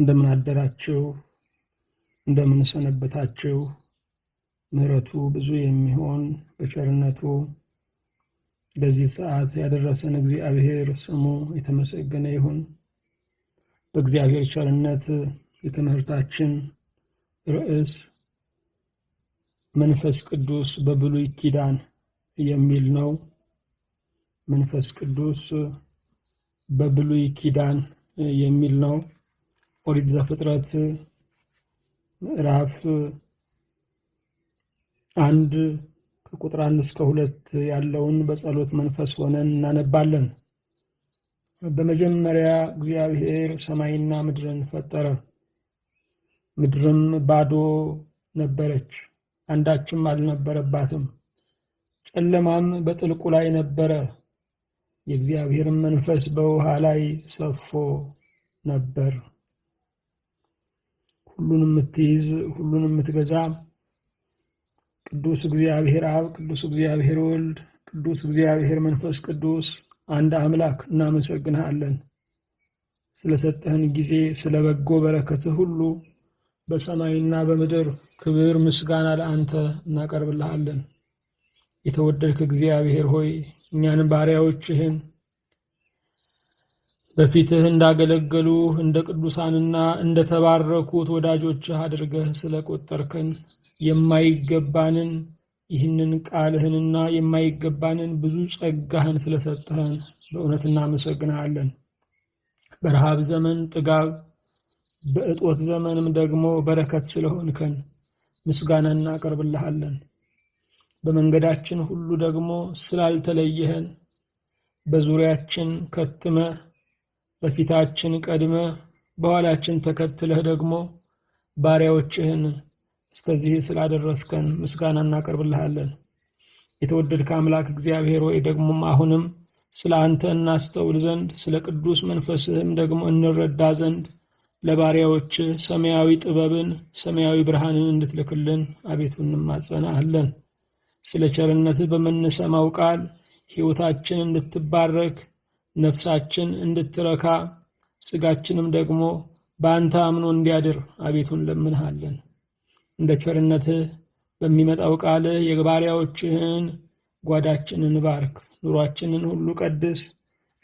እንደምን አደራችሁ? እንደምን ሰነበታችሁ? ምሕረቱ ብዙ የሚሆን በቸርነቱ ለዚህ ሰዓት ያደረሰን እግዚአብሔር ስሙ የተመሰገነ ይሁን። በእግዚአብሔር ቸርነት የትምህርታችን ርዕስ መንፈስ ቅዱስ በብሉይ ኪዳን የሚል ነው። መንፈስ ቅዱስ በብሉይ ኪዳን የሚል ነው። ኦሪት ዘፍጥረት ምዕራፍ 1 ከቁጥር 1 እስከ 2 ያለውን በጸሎት መንፈስ ሆነን እናነባለን። በመጀመሪያ እግዚአብሔር ሰማይና ምድርን ፈጠረ። ምድርም ባዶ ነበረች፣ አንዳችም አልነበረባትም። ጨለማም በጥልቁ ላይ ነበረ፣ የእግዚአብሔርም መንፈስ በውሃ ላይ ሰፎ ነበር። ሁሉን የምትይዝ ሁሉን የምትገዛ ቅዱስ እግዚአብሔር አብ፣ ቅዱስ እግዚአብሔር ወልድ፣ ቅዱስ እግዚአብሔር መንፈስ ቅዱስ አንድ አምላክ እናመሰግንሃለን። ስለሰጠህን ጊዜ፣ ስለ በጎ በረከትህ ሁሉ በሰማይና በምድር ክብር ምስጋና ለአንተ እናቀርብልሃለን። የተወደድክ እግዚአብሔር ሆይ እኛን ባሪያዎችህን በፊትህ እንዳገለገሉ እንደ ቅዱሳንና እንደ ተባረኩት ወዳጆችህ አድርገህ ስለቆጠርከን የማይገባንን ይህንን ቃልህንና የማይገባንን ብዙ ጸጋህን ስለሰጠህን በእውነት እናመሰግንሃለን። በረሃብ ዘመን ጥጋብ፣ በእጦት ዘመንም ደግሞ በረከት ስለሆንከን ምስጋና እናቀርብልሃለን። በመንገዳችን ሁሉ ደግሞ ስላልተለየህን በዙሪያችን ከትመ በፊታችን ቀድመ በኋላችን ተከትለህ ደግሞ ባሪያዎችህን እስከዚህ ስላደረስከን ምስጋና እናቀርብልሃለን። የተወደድከ አምላክ እግዚአብሔር ሆይ ደግሞም አሁንም ስለ አንተ እናስተውል ዘንድ ስለ ቅዱስ መንፈስህም ደግሞ እንረዳ ዘንድ ለባሪያዎች ሰማያዊ ጥበብን ሰማያዊ ብርሃንን እንድትልክልን አቤቱ እንማጸናሃለን። ስለ ቸርነትህ በምንሰማው ቃል ሕይወታችን እንድትባረክ ነፍሳችን እንድትረካ ስጋችንም ደግሞ በአንተ አምኖ እንዲያድር አቤቱ እንለምንሃለን። እንደ ቸርነትህ በሚመጣው ቃልህ የባሪያዎችህን ጓዳችንን ባርክ፣ ኑሯችንን ሁሉ ቀድስ፣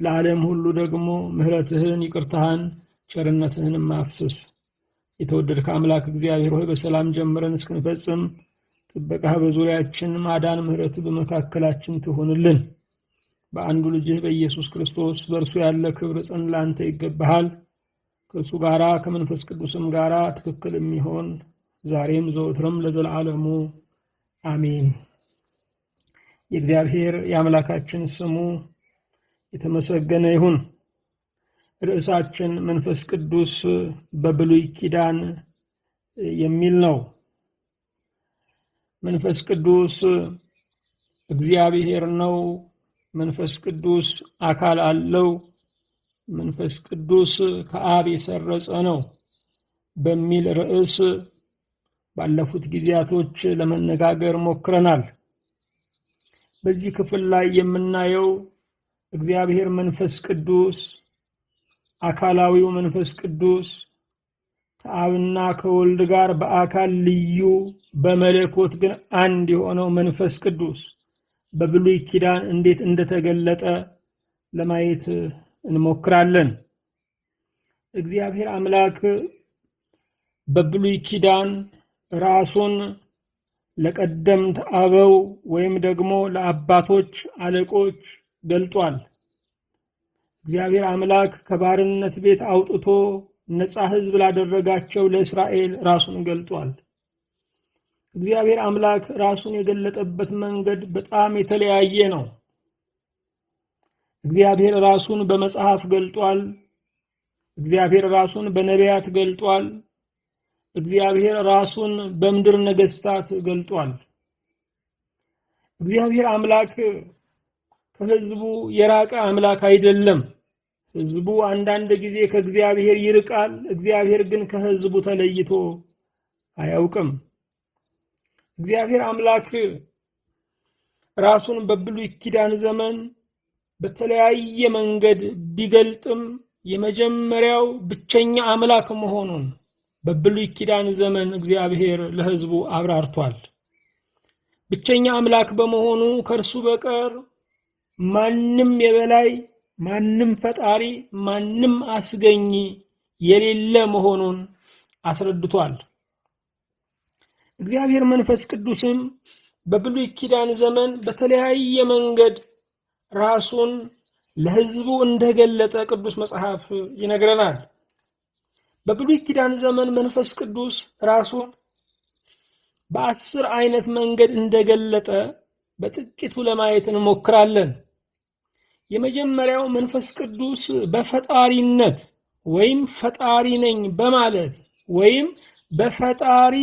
ለዓለም ሁሉ ደግሞ ምሕረትህን፣ ይቅርታህን፣ ቸርነትህንም አፍስስ። የተወደድከ አምላክ እግዚአብሔር ሆይ በሰላም ጀምረን እስክንፈጽም ጥበቃህ በዙሪያችን፣ ማዳን ምሕረትህ በመካከላችን ትሁንልን። በአንዱ ልጅህ በኢየሱስ ክርስቶስ በእርሱ ያለ ክብር ጽን ላንተ ይገባሃል። ከእርሱ ጋራ ከመንፈስ ቅዱስም ጋራ ትክክል የሚሆን ዛሬም ዘወትርም ለዘላለሙ አሜን። የእግዚአብሔር የአምላካችን ስሙ የተመሰገነ ይሁን። ርዕሳችን መንፈስ ቅዱስ በብሉይ ኪዳን የሚል ነው። መንፈስ ቅዱስ እግዚአብሔር ነው። መንፈስ ቅዱስ አካል አለው። መንፈስ ቅዱስ ከአብ የሰረጸ ነው በሚል ርዕስ ባለፉት ጊዜያቶች ለመነጋገር ሞክረናል። በዚህ ክፍል ላይ የምናየው እግዚአብሔር መንፈስ ቅዱስ አካላዊው መንፈስ ቅዱስ ከአብና ከወልድ ጋር በአካል ልዩ በመለኮት ግን አንድ የሆነው መንፈስ ቅዱስ በብሉይ ኪዳን እንዴት እንደተገለጠ ለማየት እንሞክራለን። እግዚአብሔር አምላክ በብሉይ ኪዳን ራሱን ለቀደምት አበው ወይም ደግሞ ለአባቶች አለቆች ገልጧል። እግዚአብሔር አምላክ ከባርነት ቤት አውጥቶ ነፃ ሕዝብ ላደረጋቸው ለእስራኤል ራሱን ገልጧል። እግዚአብሔር አምላክ ራሱን የገለጠበት መንገድ በጣም የተለያየ ነው። እግዚአብሔር ራሱን በመጽሐፍ ገልጧል። እግዚአብሔር ራሱን በነቢያት ገልጧል። እግዚአብሔር ራሱን በምድር ነገሥታት ገልጧል። እግዚአብሔር አምላክ ከሕዝቡ የራቀ አምላክ አይደለም። ሕዝቡ አንዳንድ ጊዜ ከእግዚአብሔር ይርቃል። እግዚአብሔር ግን ከሕዝቡ ተለይቶ አያውቅም። እግዚአብሔር አምላክ ራሱን በብሉይ ኪዳን ዘመን በተለያየ መንገድ ቢገልጥም የመጀመሪያው ብቸኛ አምላክ መሆኑን በብሉይ ኪዳን ዘመን እግዚአብሔር ለሕዝቡ አብራርቷል። ብቸኛ አምላክ በመሆኑ ከእርሱ በቀር ማንም የበላይ፣ ማንም ፈጣሪ፣ ማንም አስገኝ የሌለ መሆኑን አስረድቷል። እግዚአብሔር መንፈስ ቅዱስም በብሉይ ኪዳን ዘመን በተለያየ መንገድ ራሱን ለሕዝቡ እንደገለጠ ቅዱስ መጽሐፍ ይነግረናል። በብሉይ ኪዳን ዘመን መንፈስ ቅዱስ ራሱን በ10 አይነት መንገድ እንደገለጠ በጥቂቱ ለማየት እንሞክራለን። የመጀመሪያው መንፈስ ቅዱስ በፈጣሪነት ወይም ፈጣሪ ነኝ በማለት ወይም በፈጣሪ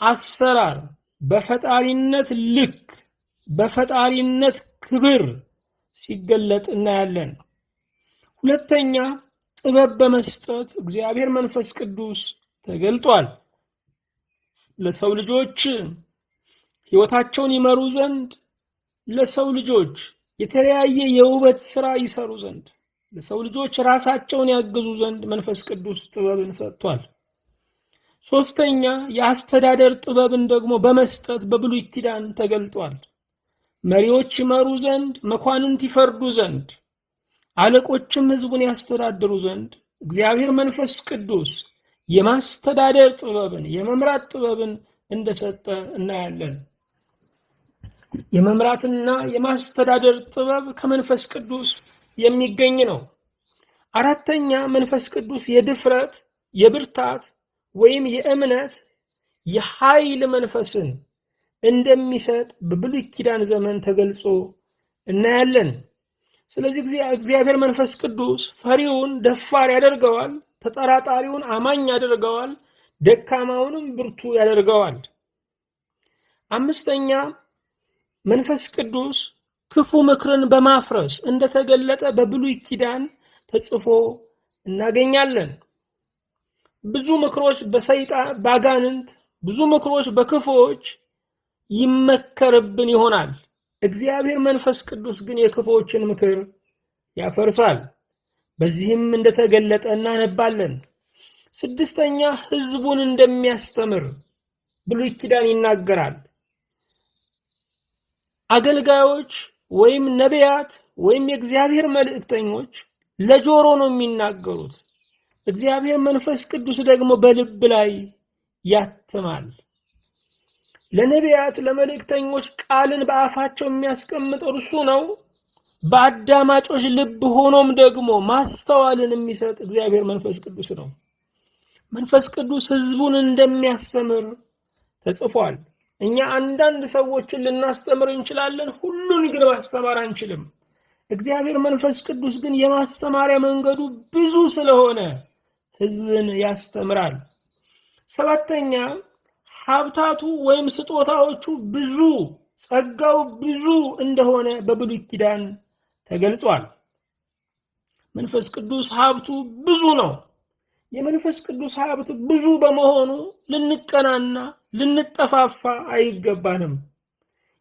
አሰራር፣ በፈጣሪነት ልክ፣ በፈጣሪነት ክብር ሲገለጥ እናያለን። ሁለተኛ ጥበብ በመስጠት እግዚአብሔር መንፈስ ቅዱስ ተገልጧል። ለሰው ልጆች ሕይወታቸውን ይመሩ ዘንድ፣ ለሰው ልጆች የተለያየ የውበት ሥራ ይሰሩ ዘንድ፣ ለሰው ልጆች ራሳቸውን ያግዙ ዘንድ መንፈስ ቅዱስ ጥበብን ሰጥቷል። ሶስተኛ የአስተዳደር ጥበብን ደግሞ በመስጠት በብሉይ ኪዳን ተገልጧል። መሪዎች ይመሩ ዘንድ፣ መኳንንት ይፈርዱ ዘንድ፣ አለቆችም ሕዝቡን ያስተዳድሩ ዘንድ እግዚአብሔር መንፈስ ቅዱስ የማስተዳደር ጥበብን፣ የመምራት ጥበብን እንደሰጠ እናያለን። የመምራትና የማስተዳደር ጥበብ ከመንፈስ ቅዱስ የሚገኝ ነው። አራተኛ መንፈስ ቅዱስ የድፍረት፣ የብርታት ወይም የእምነት፣ የኃይል መንፈስን እንደሚሰጥ በብሉይ ኪዳን ዘመን ተገልጾ እናያለን። ስለዚህ እግዚአብሔር መንፈስ ቅዱስ ፈሪውን ደፋር ያደርገዋል፣ ተጠራጣሪውን አማኝ ያደርገዋል፣ ደካማውንም ብርቱ ያደርገዋል። አምስተኛ መንፈስ ቅዱስ ክፉ ምክርን በማፍረስ እንደተገለጠ በብሉይ ኪዳን ተጽፎ እናገኛለን። ብዙ ምክሮች በሰይጣን ባጋንንት፣ ብዙ ምክሮች በክፉዎች ይመከርብን ይሆናል። እግዚአብሔር መንፈስ ቅዱስ ግን የክፉዎችን ምክር ያፈርሳል። በዚህም እንደተገለጠ እናነባለን። ስድስተኛ ሕዝቡን እንደሚያስተምር ብሉይ ኪዳን ይናገራል። አገልጋዮች ወይም ነቢያት ወይም የእግዚአብሔር መልእክተኞች ለጆሮ ነው የሚናገሩት። እግዚአብሔር መንፈስ ቅዱስ ደግሞ በልብ ላይ ያትማል። ለነቢያት ለመልእክተኞች ቃልን በአፋቸው የሚያስቀምጥ እርሱ ነው። በአዳማጮች ልብ ሆኖም ደግሞ ማስተዋልን የሚሰጥ እግዚአብሔር መንፈስ ቅዱስ ነው። መንፈስ ቅዱስ ሕዝቡን እንደሚያስተምር ተጽፏል። እኛ አንዳንድ ሰዎችን ልናስተምር እንችላለን፣ ሁሉን ግን ማስተማር አንችልም። እግዚአብሔር መንፈስ ቅዱስ ግን የማስተማሪያ መንገዱ ብዙ ስለሆነ ሕዝብን ያስተምራል። ሰባተኛ ሀብታቱ ወይም ስጦታዎቹ ብዙ፣ ጸጋው ብዙ እንደሆነ በብሉይ ኪዳን ተገልጿል። መንፈስ ቅዱስ ሀብቱ ብዙ ነው። የመንፈስ ቅዱስ ሀብት ብዙ በመሆኑ ልንቀናና ልንጠፋፋ አይገባንም።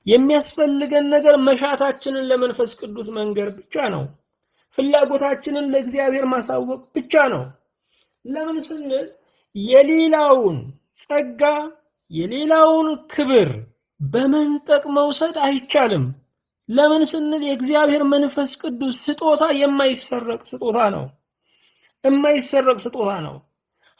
የሚያስፈልገን ነገር መሻታችንን ለመንፈስ ቅዱስ መንገር ብቻ ነው። ፍላጎታችንን ለእግዚአብሔር ማሳወቅ ብቻ ነው። ለምን ስንል የሌላውን ጸጋ የሌላውን ክብር በመንጠቅ መውሰድ አይቻልም። ለምን ስንል የእግዚአብሔር መንፈስ ቅዱስ ስጦታ የማይሰረቅ ስጦታ ነው። የማይሰረቅ ስጦታ ነው።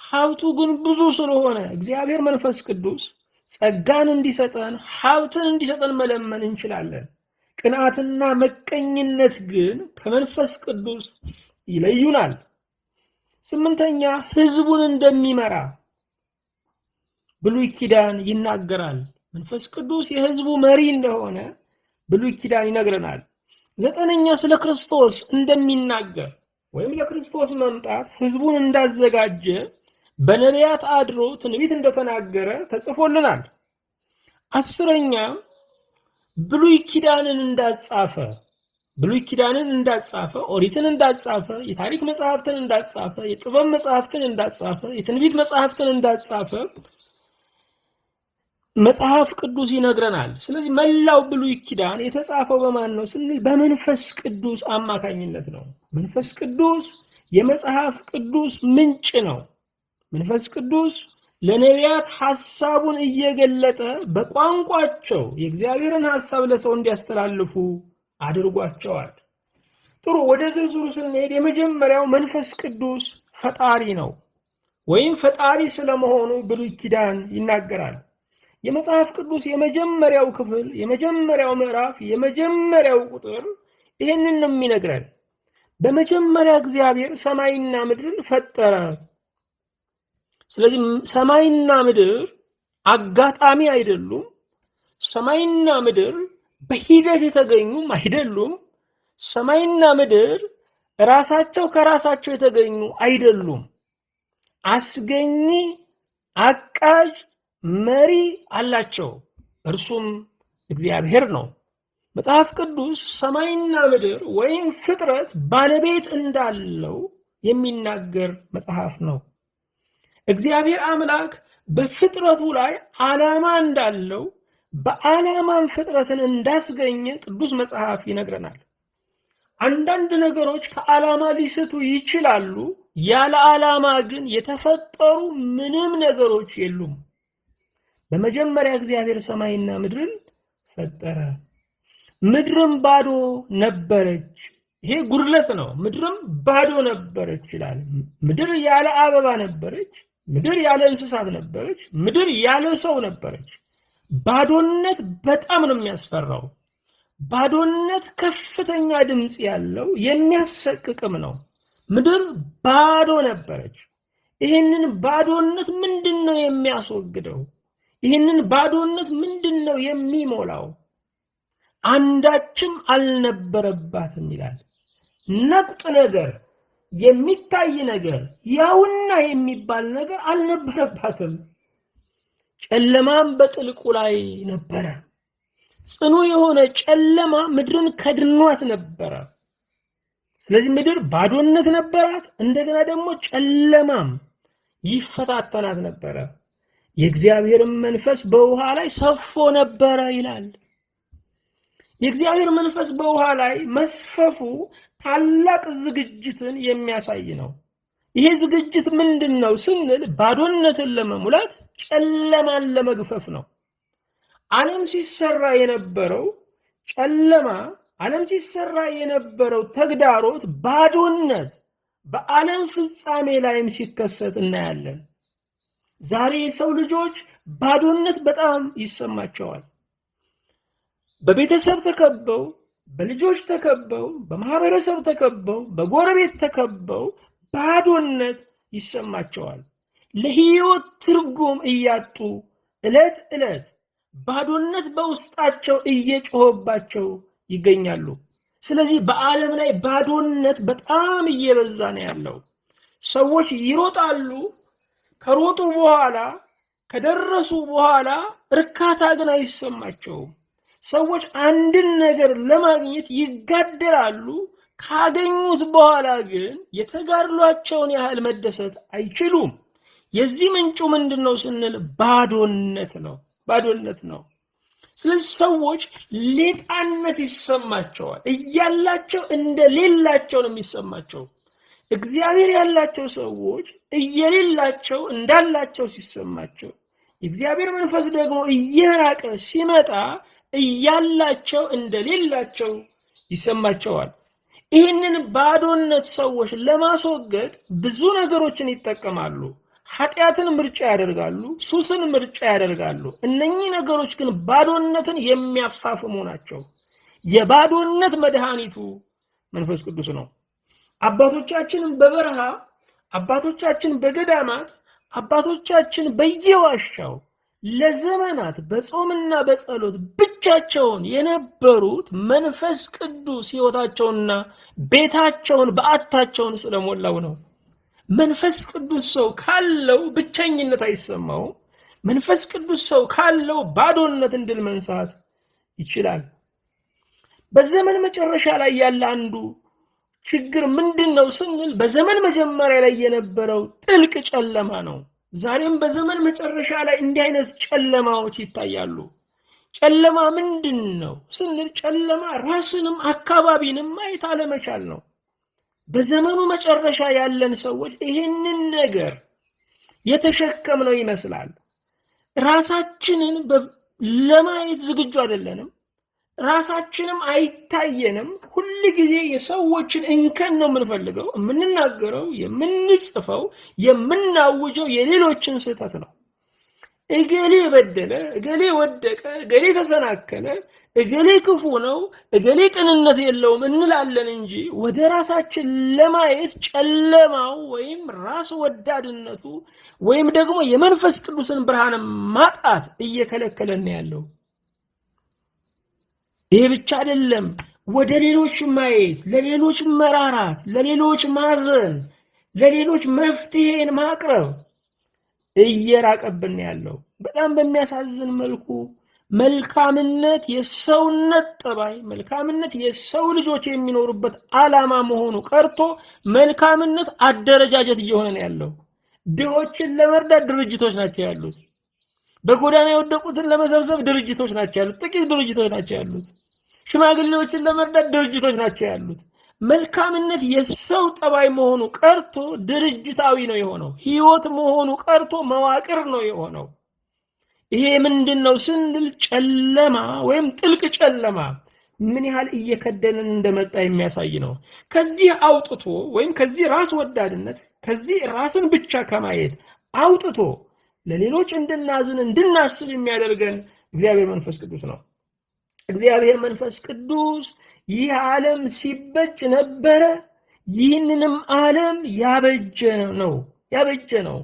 ሀብቱ ግን ብዙ ስለሆነ እግዚአብሔር መንፈስ ቅዱስ ጸጋን እንዲሰጠን፣ ሀብትን እንዲሰጠን መለመን እንችላለን። ቅንዓትና መቀኝነት ግን ከመንፈስ ቅዱስ ይለዩናል። ስምንተኛ ሕዝቡን እንደሚመራ ብሉይ ኪዳን ይናገራል። መንፈስ ቅዱስ የሕዝቡ መሪ እንደሆነ ብሉይ ኪዳን ይነግረናል። ዘጠነኛ ስለ ክርስቶስ እንደሚናገር ወይም ለክርስቶስ መምጣት ሕዝቡን እንዳዘጋጀ በነቢያት አድሮ ትንቢት እንደተናገረ ተጽፎልናል። አስረኛ ብሉይ ኪዳንን እንዳጻፈ፣ ኦሪትን እንዳጻፈ፣ የታሪክ መጽሐፍትን እንዳጻፈ፣ የጥበብ መጽሐፍትን እንዳጻፈ፣ የትንቢት መጽሐፍትን እንዳጻፈ መጽሐፍ ቅዱስ ይነግረናል። ስለዚህ መላው ብሉይ ኪዳን የተጻፈው በማን ነው ስንል በመንፈስ ቅዱስ አማካኝነት ነው። መንፈስ ቅዱስ የመጽሐፍ ቅዱስ ምንጭ ነው። መንፈስ ቅዱስ ለነቢያት ሐሳቡን እየገለጠ በቋንቋቸው የእግዚአብሔርን ሐሳብ ለሰው እንዲያስተላልፉ አድርጓቸዋል። ጥሩ፣ ወደ ዝርዝሩ ስንሄድ የመጀመሪያው መንፈስ ቅዱስ ፈጣሪ ነው፣ ወይም ፈጣሪ ስለመሆኑ ብሉይ ኪዳን ይናገራል። የመጽሐፍ ቅዱስ የመጀመሪያው ክፍል፣ የመጀመሪያው ምዕራፍ፣ የመጀመሪያው ቁጥር ይህንን ነው የሚነግረን። በመጀመሪያ እግዚአብሔር ሰማይና ምድርን ፈጠረ። ስለዚህ ሰማይና ምድር አጋጣሚ አይደሉም። ሰማይና ምድር በሂደት የተገኙም አይደሉም። ሰማይና ምድር ራሳቸው ከራሳቸው የተገኙ አይደሉም። አስገኚ፣ አቃጅ፣ መሪ አላቸው። እርሱም እግዚአብሔር ነው። መጽሐፍ ቅዱስ ሰማይና ምድር ወይም ፍጥረት ባለቤት እንዳለው የሚናገር መጽሐፍ ነው። እግዚአብሔር አምላክ በፍጥረቱ ላይ ዓላማ እንዳለው፣ በዓላማም ፍጥረትን እንዳስገኘ ቅዱስ መጽሐፍ ይነግረናል። አንዳንድ ነገሮች ከዓላማ ሊስቱ ይችላሉ። ያለ ዓላማ ግን የተፈጠሩ ምንም ነገሮች የሉም። በመጀመሪያ እግዚአብሔር ሰማይና ምድርን ፈጠረ። ምድርም ባዶ ነበረች። ይሄ ጉድለት ነው። ምድርም ባዶ ነበረች ይላል። ምድር ያለ አበባ ነበረች። ምድር ያለ እንስሳት ነበረች። ምድር ያለ ሰው ነበረች። ባዶነት በጣም ነው የሚያስፈራው። ባዶነት ከፍተኛ ድምፅ ያለው የሚያሰቅቅም ነው። ምድር ባዶ ነበረች። ይህንን ባዶነት ምንድን ነው የሚያስወግደው? ይህንን ባዶነት ምንድን ነው የሚሞላው? አንዳችም አልነበረባትም ይላል። ነቁጥ ነገር፣ የሚታይ ነገር፣ ያውና የሚባል ነገር አልነበረባትም። ጨለማም በጥልቁ ላይ ነበረ። ጽኑ የሆነ ጨለማ ምድርን ከድኗት ነበረ። ስለዚህ ምድር ባዶነት ነበራት። እንደገና ደግሞ ጨለማም ይፈታተናት ነበረ። የእግዚአብሔርን መንፈስ በውሃ ላይ ሰፎ ነበረ ይላል። የእግዚአብሔር መንፈስ በውሃ ላይ መስፈፉ ታላቅ ዝግጅትን የሚያሳይ ነው። ይሄ ዝግጅት ምንድን ነው ስንል ባዶነትን ለመሙላት፣ ጨለማን ለመግፈፍ ነው። ዓለም ሲሰራ የነበረው ጨለማ፣ ዓለም ሲሰራ የነበረው ተግዳሮት፣ ባዶነት በዓለም ፍጻሜ ላይም ሲከሰት እናያለን። ዛሬ የሰው ልጆች ባዶነት በጣም ይሰማቸዋል። በቤተሰብ ተከበው፣ በልጆች ተከበው፣ በማህበረሰብ ተከበው፣ በጎረቤት ተከበው ባዶነት ይሰማቸዋል። ለሕይወት ትርጉም እያጡ ዕለት ዕለት ባዶነት በውስጣቸው እየጮኸባቸው ይገኛሉ። ስለዚህ በዓለም ላይ ባዶነት በጣም እየበዛ ነው ያለው። ሰዎች ይሮጣሉ። ከሮጡ በኋላ ከደረሱ በኋላ እርካታ ግን አይሰማቸውም። ሰዎች አንድን ነገር ለማግኘት ይጋደላሉ። ካገኙት በኋላ ግን የተጋድሏቸውን ያህል መደሰት አይችሉም። የዚህ ምንጩ ምንድን ነው ስንል ባዶነት ነው። ባዶነት ነው። ስለዚህ ሰዎች ሌጣነት ይሰማቸዋል። እያላቸው እንደሌላቸው ነው የሚሰማቸው። እግዚአብሔር ያላቸው ሰዎች እየሌላቸው እንዳላቸው ሲሰማቸው፣ የእግዚአብሔር መንፈስ ደግሞ እየራቀ ሲመጣ እያላቸው እንደሌላቸው ይሰማቸዋል። ይህንን ባዶነት ሰዎች ለማስወገድ ብዙ ነገሮችን ይጠቀማሉ። ኃጢአትን ምርጫ ያደርጋሉ፣ ሱስን ምርጫ ያደርጋሉ። እነኚህ ነገሮች ግን ባዶነትን የሚያፋፍሙ ናቸው። የባዶነት መድኃኒቱ መንፈስ ቅዱስ ነው። አባቶቻችን በበረሃ፣ አባቶቻችን በገዳማት፣ አባቶቻችን በየዋሻው ለዘመናት በጾምና በጸሎት ብቻቸውን የነበሩት መንፈስ ቅዱስ ሕይወታቸውንና ቤታቸውን በዓታቸውን ስለሞላው ነው። መንፈስ ቅዱስ ሰው ካለው ብቸኝነት አይሰማውም። መንፈስ ቅዱስ ሰው ካለው ባዶነትን ድል መንሳት ይችላል። በዘመን መጨረሻ ላይ ያለ አንዱ ችግር ምንድን ነው ስንል በዘመን መጀመሪያ ላይ የነበረው ጥልቅ ጨለማ ነው። ዛሬም በዘመን መጨረሻ ላይ እንዲህ አይነት ጨለማዎች ይታያሉ። ጨለማ ምንድን ነው ስንል ጨለማ ራስንም አካባቢንም ማየት አለመቻል ነው። በዘመኑ መጨረሻ ያለን ሰዎች ይህንን ነገር የተሸከምነው ይመስላል። ራሳችንን ለማየት ዝግጁ አይደለንም። ራሳችንም አይታየንም። ሁል ጊዜ የሰዎችን እንከን ነው የምንፈልገው። የምንናገረው፣ የምንጽፈው፣ የምናውጀው የሌሎችን ስህተት ነው። እገሌ በደለ፣ እገሌ ወደቀ፣ እገሌ ተሰናከለ፣ እገሌ ክፉ ነው፣ እገሌ ቅንነት የለውም እንላለን እንጂ ወደ ራሳችን ለማየት ጨለማው ወይም ራስ ወዳድነቱ ወይም ደግሞ የመንፈስ ቅዱስን ብርሃን ማጣት እየከለከለን ያለው። ይሄ ብቻ አይደለም። ወደ ሌሎች ማየት፣ ለሌሎች መራራት፣ ለሌሎች ማዘን፣ ለሌሎች መፍትሄን ማቅረብ እየራቀብን ያለው። በጣም በሚያሳዝን መልኩ መልካምነት የሰውነት ጠባይ፣ መልካምነት የሰው ልጆች የሚኖሩበት ዓላማ መሆኑ ቀርቶ መልካምነት አደረጃጀት እየሆነ ነው ያለው። ድሆችን ለመርዳት ድርጅቶች ናቸው ያሉት። በጎዳና የወደቁትን ለመሰብሰብ ድርጅቶች ናቸው ያሉት። ጥቂት ድርጅቶች ናቸው ያሉት። ሽማግሌዎችን ለመርዳት ድርጅቶች ናቸው ያሉት። መልካምነት የሰው ጠባይ መሆኑ ቀርቶ ድርጅታዊ ነው የሆነው። ህይወት መሆኑ ቀርቶ መዋቅር ነው የሆነው። ይሄ ምንድነው ስንል ጨለማ ወይም ጥልቅ ጨለማ ምን ያህል እየከደንን እንደመጣ የሚያሳይ ነው። ከዚህ አውጥቶ ወይም ከዚህ ራስ ወዳድነት፣ ከዚህ ራስን ብቻ ከማየት አውጥቶ ለሌሎች እንድናዝን እንድናስብ የሚያደርገን እግዚአብሔር መንፈስ ቅዱስ ነው። እግዚአብሔር መንፈስ ቅዱስ ይህ ዓለም ሲበጅ ነበረ፣ ይህንንም ዓለም ያበጀ ነው።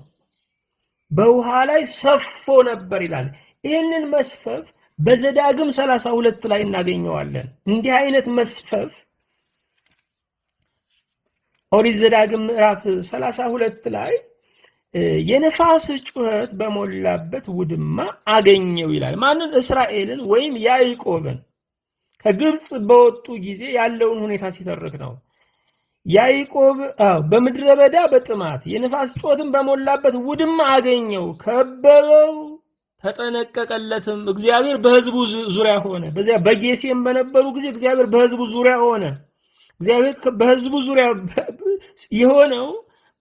በውሃ ላይ ሰፎ ነበር ይላል። ይህንን መስፈፍ በዘዳግም 32 ላይ እናገኘዋለን። እንዲህ አይነት መስፈፍ ኦሪት ዘዳግም ምዕራፍ 32 ላይ የነፋስ ጩኸት በሞላበት ውድማ አገኘው ይላል። ማንን? እስራኤልን ወይም ያዕቆብን። ከግብጽ በወጡ ጊዜ ያለውን ሁኔታ ሲተርክ ነው። ያዕቆብ በምድረ በዳ በጥማት የነፋስ ጩኸትን በሞላበት ውድማ አገኘው፣ ከበበው፣ ተጠነቀቀለትም። እግዚአብሔር በሕዝቡ ዙሪያ ሆነ። በዚያ በጌሴም በነበሩ ጊዜ እግዚአብሔር በሕዝቡ ዙሪያ ሆነ። እግዚአብሔር በሕዝቡ ዙሪያ የሆነው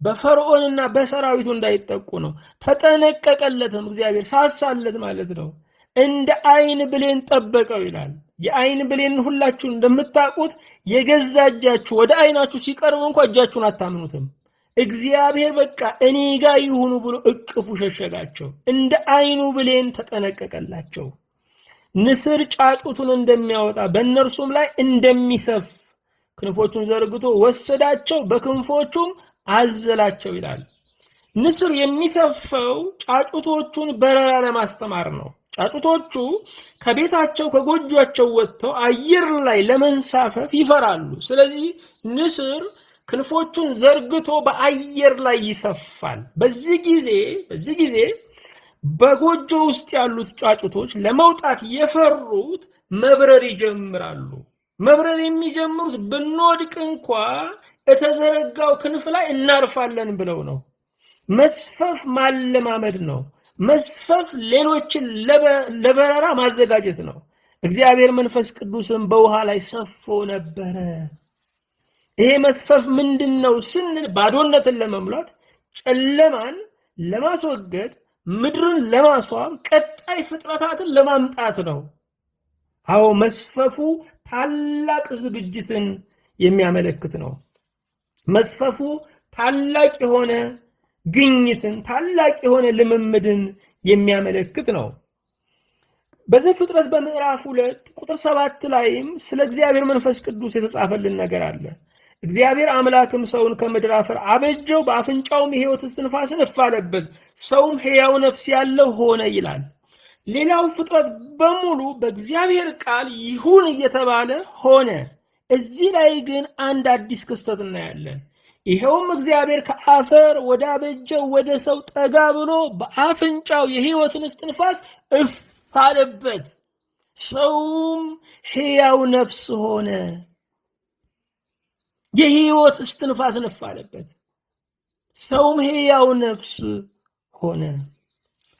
በፈርዖንና በሰራዊቱ እንዳይጠቁ ነው። ተጠነቀቀለትም፣ እግዚአብሔር ሳሳለት ማለት ነው። እንደ አይን ብሌን ጠበቀው ይላል። የአይን ብሌን ሁላችሁ እንደምታውቁት የገዛ እጃችሁ ወደ አይናችሁ ሲቀርብ እንኳን እጃችሁን አታምኑትም። እግዚአብሔር በቃ እኔ ጋር ይሁኑ ብሎ እቅፉ ሸሸጋቸው። እንደ አይኑ ብሌን ተጠነቀቀላቸው። ንስር ጫጩቱን እንደሚያወጣ በእነርሱም ላይ እንደሚሰፍ ክንፎቹን ዘርግቶ ወሰዳቸው፣ በክንፎቹም አዘላቸው ይላል። ንስር የሚሰፈው ጫጩቶቹን በረራ ለማስተማር ነው። ጫጩቶቹ ከቤታቸው ከጎጇቸው ወጥተው አየር ላይ ለመንሳፈፍ ይፈራሉ። ስለዚህ ንስር ክንፎቹን ዘርግቶ በአየር ላይ ይሰፋል። በዚህ ጊዜ በጎጆ ውስጥ ያሉት ጫጩቶች ለመውጣት የፈሩት መብረር ይጀምራሉ። መብረር የሚጀምሩት ብንወድቅ እንኳ የተዘረጋው ክንፍ ላይ እናርፋለን ብለው ነው። መስፈፍ ማለማመድ ነው። መስፈፍ ሌሎችን ለበረራ ማዘጋጀት ነው። እግዚአብሔር መንፈስ ቅዱስም በውሃ ላይ ሰፎ ነበረ። ይሄ መስፈፍ ምንድነው ስንል ባዶነትን ለመሙላት፣ ጨለማን ለማስወገድ፣ ምድርን ለማስዋብ፣ ቀጣይ ፍጥረታትን ለማምጣት ነው። አዎ መስፈፉ ታላቅ ዝግጅትን የሚያመለክት ነው። መስፈፉ ታላቅ የሆነ ግኝትን፣ ታላቅ የሆነ ልምምድን የሚያመለክት ነው። በዘፍጥረት በምዕራፍ 2 ቁጥር 7 ላይም ስለ እግዚአብሔር መንፈስ ቅዱስ የተጻፈልን ነገር አለ። እግዚአብሔር አምላክም ሰውን ከምድር አፈር አበጀው፣ በአፍንጫውም የሕይወት እስትንፋስን እፍ አለበት፣ ሰውም ሕያው ነፍስ ያለው ሆነ ይላል። ሌላው ፍጥረት በሙሉ በእግዚአብሔር ቃል ይሁን እየተባለ ሆነ። እዚህ ላይ ግን አንድ አዲስ ክስተት እናያለን። ይሄውም እግዚአብሔር ከአፈር ወደ አበጀው ወደ ሰው ጠጋ ብሎ በአፍንጫው የሕይወትን እስትንፋስ እፍ አለበት፣ ሰውም ሕያው ነፍስ ሆነ። የሕይወት እስትንፋስ እፍ አለበት፣ ሰውም ሕያው ነፍስ ሆነ።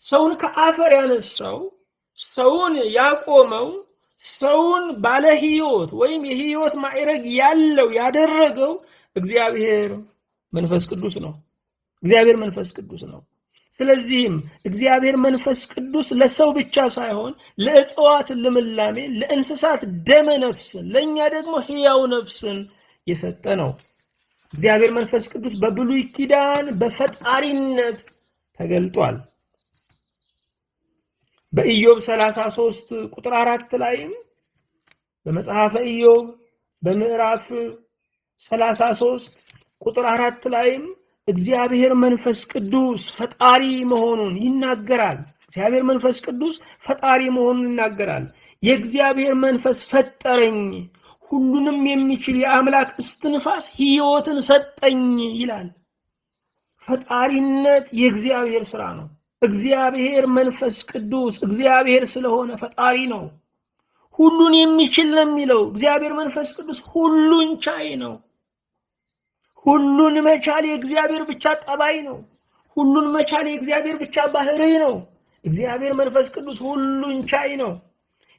ሰውን ከአፈር ያነሳው፣ ሰውን ያቆመው፣ ሰውን ባለ ሕይወት ወይም የሕይወት ማዕረግ ያለው ያደረገው እግዚአብሔር መንፈስ ቅዱስ ነው። እግዚአብሔር መንፈስ ቅዱስ ነው። ስለዚህም እግዚአብሔር መንፈስ ቅዱስ ለሰው ብቻ ሳይሆን ለእጽዋት ልምላሜ፣ ለእንስሳት ደመ ነፍስን፣ ለእኛ ደግሞ ሕያው ነፍስን የሰጠ ነው። እግዚአብሔር መንፈስ ቅዱስ በብሉይ ኪዳን በፈጣሪነት ተገልጧል። በኢዮብ 33 ቁጥር 4 ላይም በመጽሐፈ ኢዮብ በምዕራፍ 33 ቁጥር 4 ላይም እግዚአብሔር መንፈስ ቅዱስ ፈጣሪ መሆኑን ይናገራል። እግዚአብሔር መንፈስ ቅዱስ ፈጣሪ መሆኑን ይናገራል። የእግዚአብሔር መንፈስ ፈጠረኝ፣ ሁሉንም የሚችል የአምላክ እስትንፋስ ሕይወትን ሰጠኝ ይላል። ፈጣሪነት የእግዚአብሔር ሥራ ነው። እግዚአብሔር መንፈስ ቅዱስ እግዚአብሔር ስለሆነ ፈጣሪ ነው። ሁሉን የሚችል ነው የሚለው እግዚአብሔር መንፈስ ቅዱስ ሁሉን ቻይ ነው። ሁሉን መቻል የእግዚአብሔር ብቻ ጠባይ ነው። ሁሉን መቻል የእግዚአብሔር ብቻ ባህሪ ነው። እግዚአብሔር መንፈስ ቅዱስ ሁሉን ቻይ ነው።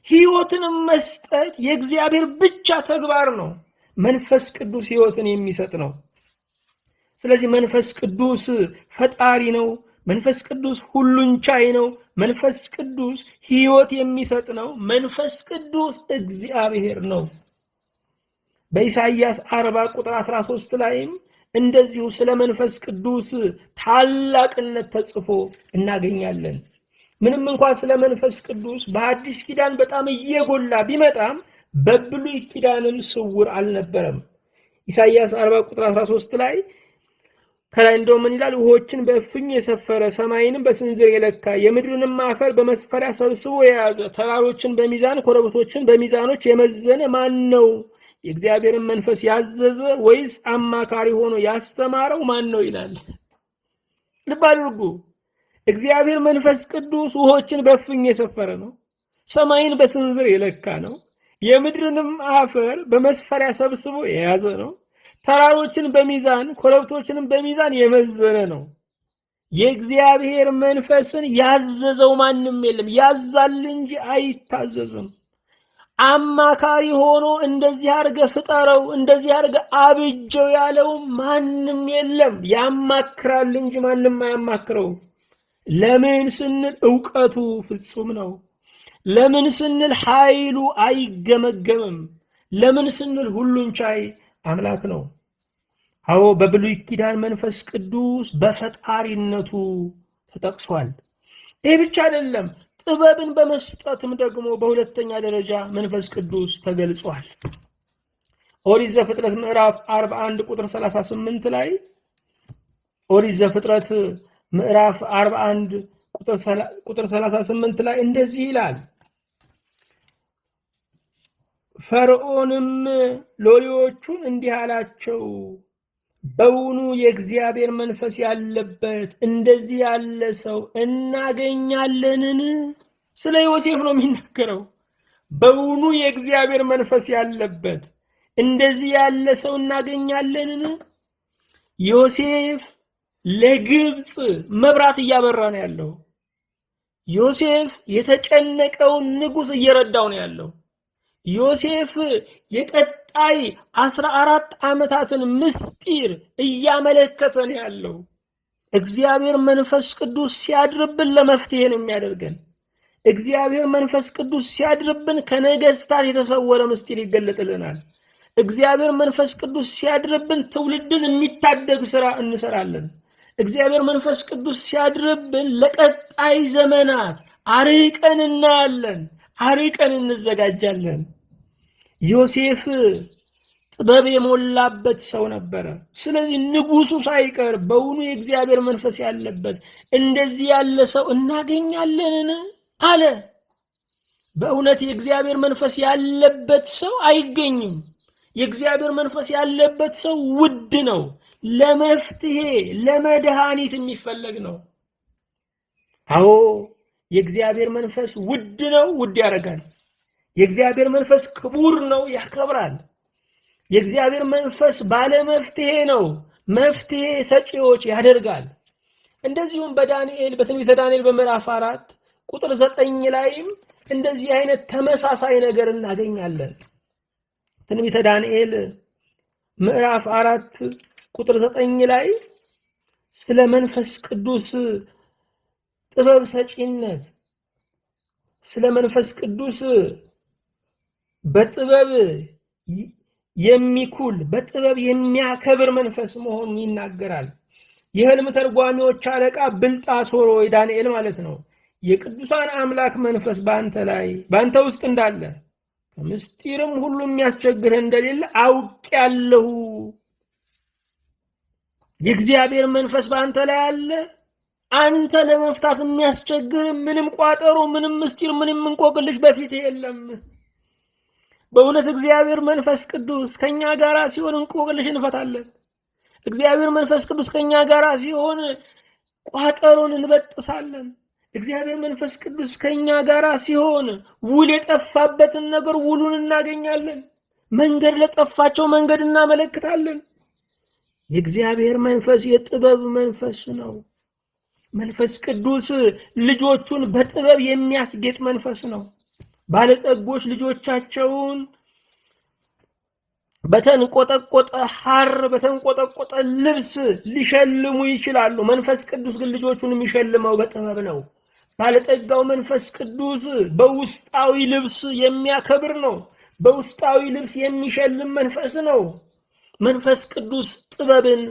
ሕይወትንም መስጠት የእግዚአብሔር ብቻ ተግባር ነው። መንፈስ ቅዱስ ሕይወትን የሚሰጥ ነው። ስለዚህ መንፈስ ቅዱስ ፈጣሪ ነው። መንፈስ ቅዱስ ሁሉን ቻይ ነው። መንፈስ ቅዱስ ሕይወት የሚሰጥ ነው። መንፈስ ቅዱስ እግዚአብሔር ነው። በኢሳይያስ 40 ቁጥር 13 ላይም እንደዚሁ ስለ መንፈስ ቅዱስ ታላቅነት ተጽፎ እናገኛለን። ምንም እንኳን ስለ መንፈስ ቅዱስ በአዲስ ኪዳን በጣም እየጎላ ቢመጣም በብሉይ ኪዳንም ስውር አልነበረም። ኢሳይያስ 40 ቁጥር 13 ላይ ከላይ እንደው ምን ይላል? ውሆችን በእፍኝ የሰፈረ ሰማይንም በስንዝር የለካ የምድርንም አፈር በመስፈሪያ ሰብስቦ የያዘ ተራሮችን በሚዛን ኮረብቶችን በሚዛኖች የመዘነ ማን ነው? የእግዚአብሔርን መንፈስ ያዘዘ ወይስ አማካሪ ሆኖ ያስተማረው ማን ነው ይላል። ልብ አድርጉ። እግዚአብሔር መንፈስ ቅዱስ ውሆችን በእፍኝ የሰፈረ ነው። ሰማይን በስንዝር የለካ ነው። የምድርንም አፈር በመስፈሪያ ሰብስቦ የያዘ ነው። ተራሮችን በሚዛን ኮረብቶችንም በሚዛን የመዘነ ነው። የእግዚአብሔር መንፈስን ያዘዘው ማንም የለም። ያዛል እንጂ አይታዘዝም። አማካሪ ሆኖ እንደዚህ አድርገ ፍጠረው፣ እንደዚህ አድርገ አብጀው ያለው ማንም የለም። ያማክራል እንጂ ማንም አያማክረው። ለምን ስንል ዕውቀቱ ፍጹም ነው። ለምን ስንል ኃይሉ አይገመገምም። ለምን ስንል ሁሉን ቻይ አምላክ ነው። አዎ በብሉይ ኪዳን መንፈስ ቅዱስ በፈጣሪነቱ ተጠቅሷል። ይህ ብቻ አይደለም፣ ጥበብን በመስጠትም ደግሞ በሁለተኛ ደረጃ መንፈስ ቅዱስ ተገልጿል። ኦሪት ዘፍጥረት ምዕራፍ 41 ቁጥር 38 ላይ ኦሪት ዘፍጥረት ምዕራፍ 41 ቁጥር 38 ላይ እንደዚህ ይላል። ፈርዖንም ሎሌዎቹን እንዲህ አላቸው፣ በውኑ የእግዚአብሔር መንፈስ ያለበት እንደዚህ ያለ ሰው እናገኛለንን? ስለ ዮሴፍ ነው የሚናገረው። በውኑ የእግዚአብሔር መንፈስ ያለበት እንደዚህ ያለ ሰው እናገኛለንን? ዮሴፍ ለግብፅ መብራት እያበራ ነው ያለው። ዮሴፍ የተጨነቀውን ንጉሥ እየረዳው ነው ያለው። ዮሴፍ የቀጣይ 14 ዓመታትን ምስጢር እያመለከተ ነው ያለው። እግዚአብሔር መንፈስ ቅዱስ ሲያድርብን ለመፍትሄ ነው የሚያደርገን። እግዚአብሔር መንፈስ ቅዱስ ሲያድርብን ከነገስታት የተሰወረ ምስጢር ይገለጥልናል። እግዚአብሔር መንፈስ ቅዱስ ሲያድርብን ትውልድን የሚታደግ ሥራ እንሰራለን። እግዚአብሔር መንፈስ ቅዱስ ሲያድርብን ለቀጣይ ዘመናት አርቀን እናያለን፣ አርቀን እንዘጋጃለን። ዮሴፍ ጥበብ የሞላበት ሰው ነበረ። ስለዚህ ንጉሱ ሳይቀር በውኑ የእግዚአብሔር መንፈስ ያለበት እንደዚህ ያለ ሰው እናገኛለንን አለ። በእውነት የእግዚአብሔር መንፈስ ያለበት ሰው አይገኝም። የእግዚአብሔር መንፈስ ያለበት ሰው ውድ ነው። ለመፍትሄ ለመድኃኒት የሚፈለግ ነው። አዎ የእግዚአብሔር መንፈስ ውድ ነው፣ ውድ ያደርጋል። የእግዚአብሔር መንፈስ ክቡር ነው፣ ያከብራል። የእግዚአብሔር መንፈስ ባለ መፍትሄ ነው፣ መፍትሄ ሰጪዎች ያደርጋል። እንደዚሁም በዳንኤል በትንቢተ ዳንኤል በምዕራፍ 4 ቁጥር 9 ላይም እንደዚህ አይነት ተመሳሳይ ነገር እናገኛለን። ትንቢተ ዳንኤል ምዕራፍ 4 ቁጥር 9 ላይ ስለ መንፈስ ቅዱስ ጥበብ ሰጪነት፣ ስለ መንፈስ ቅዱስ በጥበብ የሚኩል በጥበብ የሚያከብር መንፈስ መሆኑን ይናገራል። የሕልም ተርጓሚዎች አለቃ ብልጣሶር ወይ ዳንኤል ማለት ነው፣ የቅዱሳን አምላክ መንፈስ በአንተ ውስጥ እንዳለ ከምስጢርም ሁሉ የሚያስቸግርህ እንደሌለ አውቄአለሁ። የእግዚአብሔር መንፈስ በአንተ ላይ አለ። አንተ ለመፍታት የሚያስቸግር ምንም ቋጠሮ፣ ምንም ምስጢር፣ ምንም እንቆቅልሽ በፊት የለም። በእውነት እግዚአብሔር መንፈስ ቅዱስ ከኛ ጋር ሲሆን እንቆቅልሽ እንፈታለን። እግዚአብሔር መንፈስ ቅዱስ ከኛ ጋር ሲሆን ቋጠሮን እንበጥሳለን። እግዚአብሔር መንፈስ ቅዱስ ከኛ ጋር ሲሆን ውል የጠፋበትን ነገር ውሉን እናገኛለን። መንገድ ለጠፋቸው መንገድ እናመለክታለን። የእግዚአብሔር መንፈስ የጥበብ መንፈስ ነው። መንፈስ ቅዱስ ልጆቹን በጥበብ የሚያስጌጥ መንፈስ ነው። ባለጠጎች ልጆቻቸውን በተንቆጠቆጠ ሐር በተንቆጠቆጠ ልብስ ሊሸልሙ ይችላሉ። መንፈስ ቅዱስ ግን ልጆቹን የሚሸልመው በጥበብ ነው። ባለጠጋው መንፈስ ቅዱስ በውስጣዊ ልብስ የሚያከብር ነው። በውስጣዊ ልብስ የሚሸልም መንፈስ ነው። መንፈስ ቅዱስ ጥበብን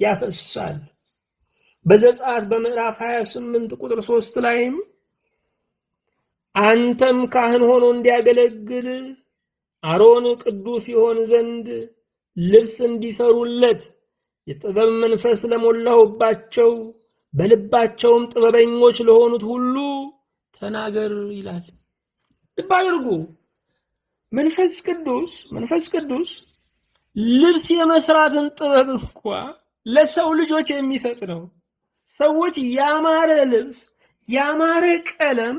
ያፈሳል። በዘጸአት በምዕራፍ 28 ቁጥር 3 ላይም አንተም ካህን ሆኖ እንዲያገለግል አሮን ቅዱስ ይሆን ዘንድ ልብስ እንዲሰሩለት የጥበብ መንፈስ ለሞላሁባቸው በልባቸውም ጥበበኞች ለሆኑት ሁሉ ተናገር ይላል። ልብ አድርጉ። መንፈስ ቅዱስ ልብስ የመስራትን ጥበብ እንኳ ለሰው ልጆች የሚሰጥ ነው። ሰዎች ያማረ ልብስ፣ ያማረ ቀለም፣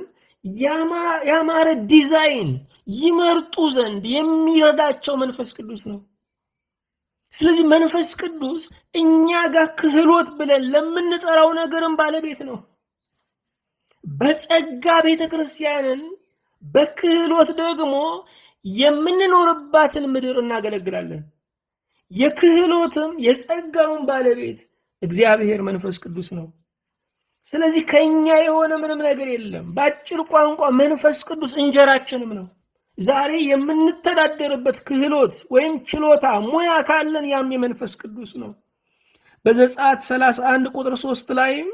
ያማረ ዲዛይን ይመርጡ ዘንድ የሚረዳቸው መንፈስ ቅዱስ ነው። ስለዚህ መንፈስ ቅዱስ እኛ ጋር ክህሎት ብለን ለምንጠራው ነገርም ባለቤት ነው። በጸጋ ቤተክርስቲያንን በክህሎት ደግሞ የምንኖርባትን ምድር እናገለግላለን። የክህሎትም የጸጋውን ባለቤት እግዚአብሔር መንፈስ ቅዱስ ነው። ስለዚህ ከኛ የሆነ ምንም ነገር የለም። በአጭር ቋንቋ መንፈስ ቅዱስ እንጀራችንም ነው። ዛሬ የምንተዳደርበት ክህሎት ወይም ችሎታ ሙያ ካለን ያም የመንፈስ ቅዱስ ነው። በዘጸአት 31 ቁጥር 3 ላይም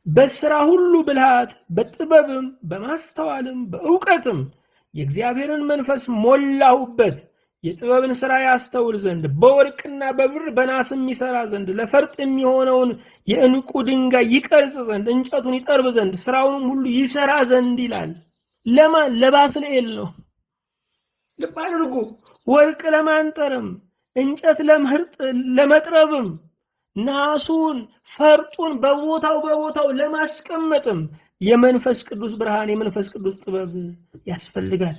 በስራ ሁሉ ብልሃት፣ በጥበብም፣ በማስተዋልም፣ በእውቀትም የእግዚአብሔርን መንፈስ ሞላሁበት፣ የጥበብን ሥራ ያስተውል ዘንድ በወርቅና በብር በናስም ይሠራ ዘንድ ለፈርጥ የሚሆነውን የዕንቁ ድንጋይ ይቀርጽ ዘንድ እንጨቱን ይጠርብ ዘንድ ሥራውንም ሁሉ ይሠራ ዘንድ ይላል። ለማን? ለባስልኤል ነው። ልብ አድርጉ። ወርቅ ለማንጠርም እንጨት ለመጥረብም ናሱን ፈርጡን በቦታው ለማስቀመጥም የመንፈስ ቅዱስ ብርሃን የመንፈስ ቅዱስ ጥበብ ያስፈልጋል።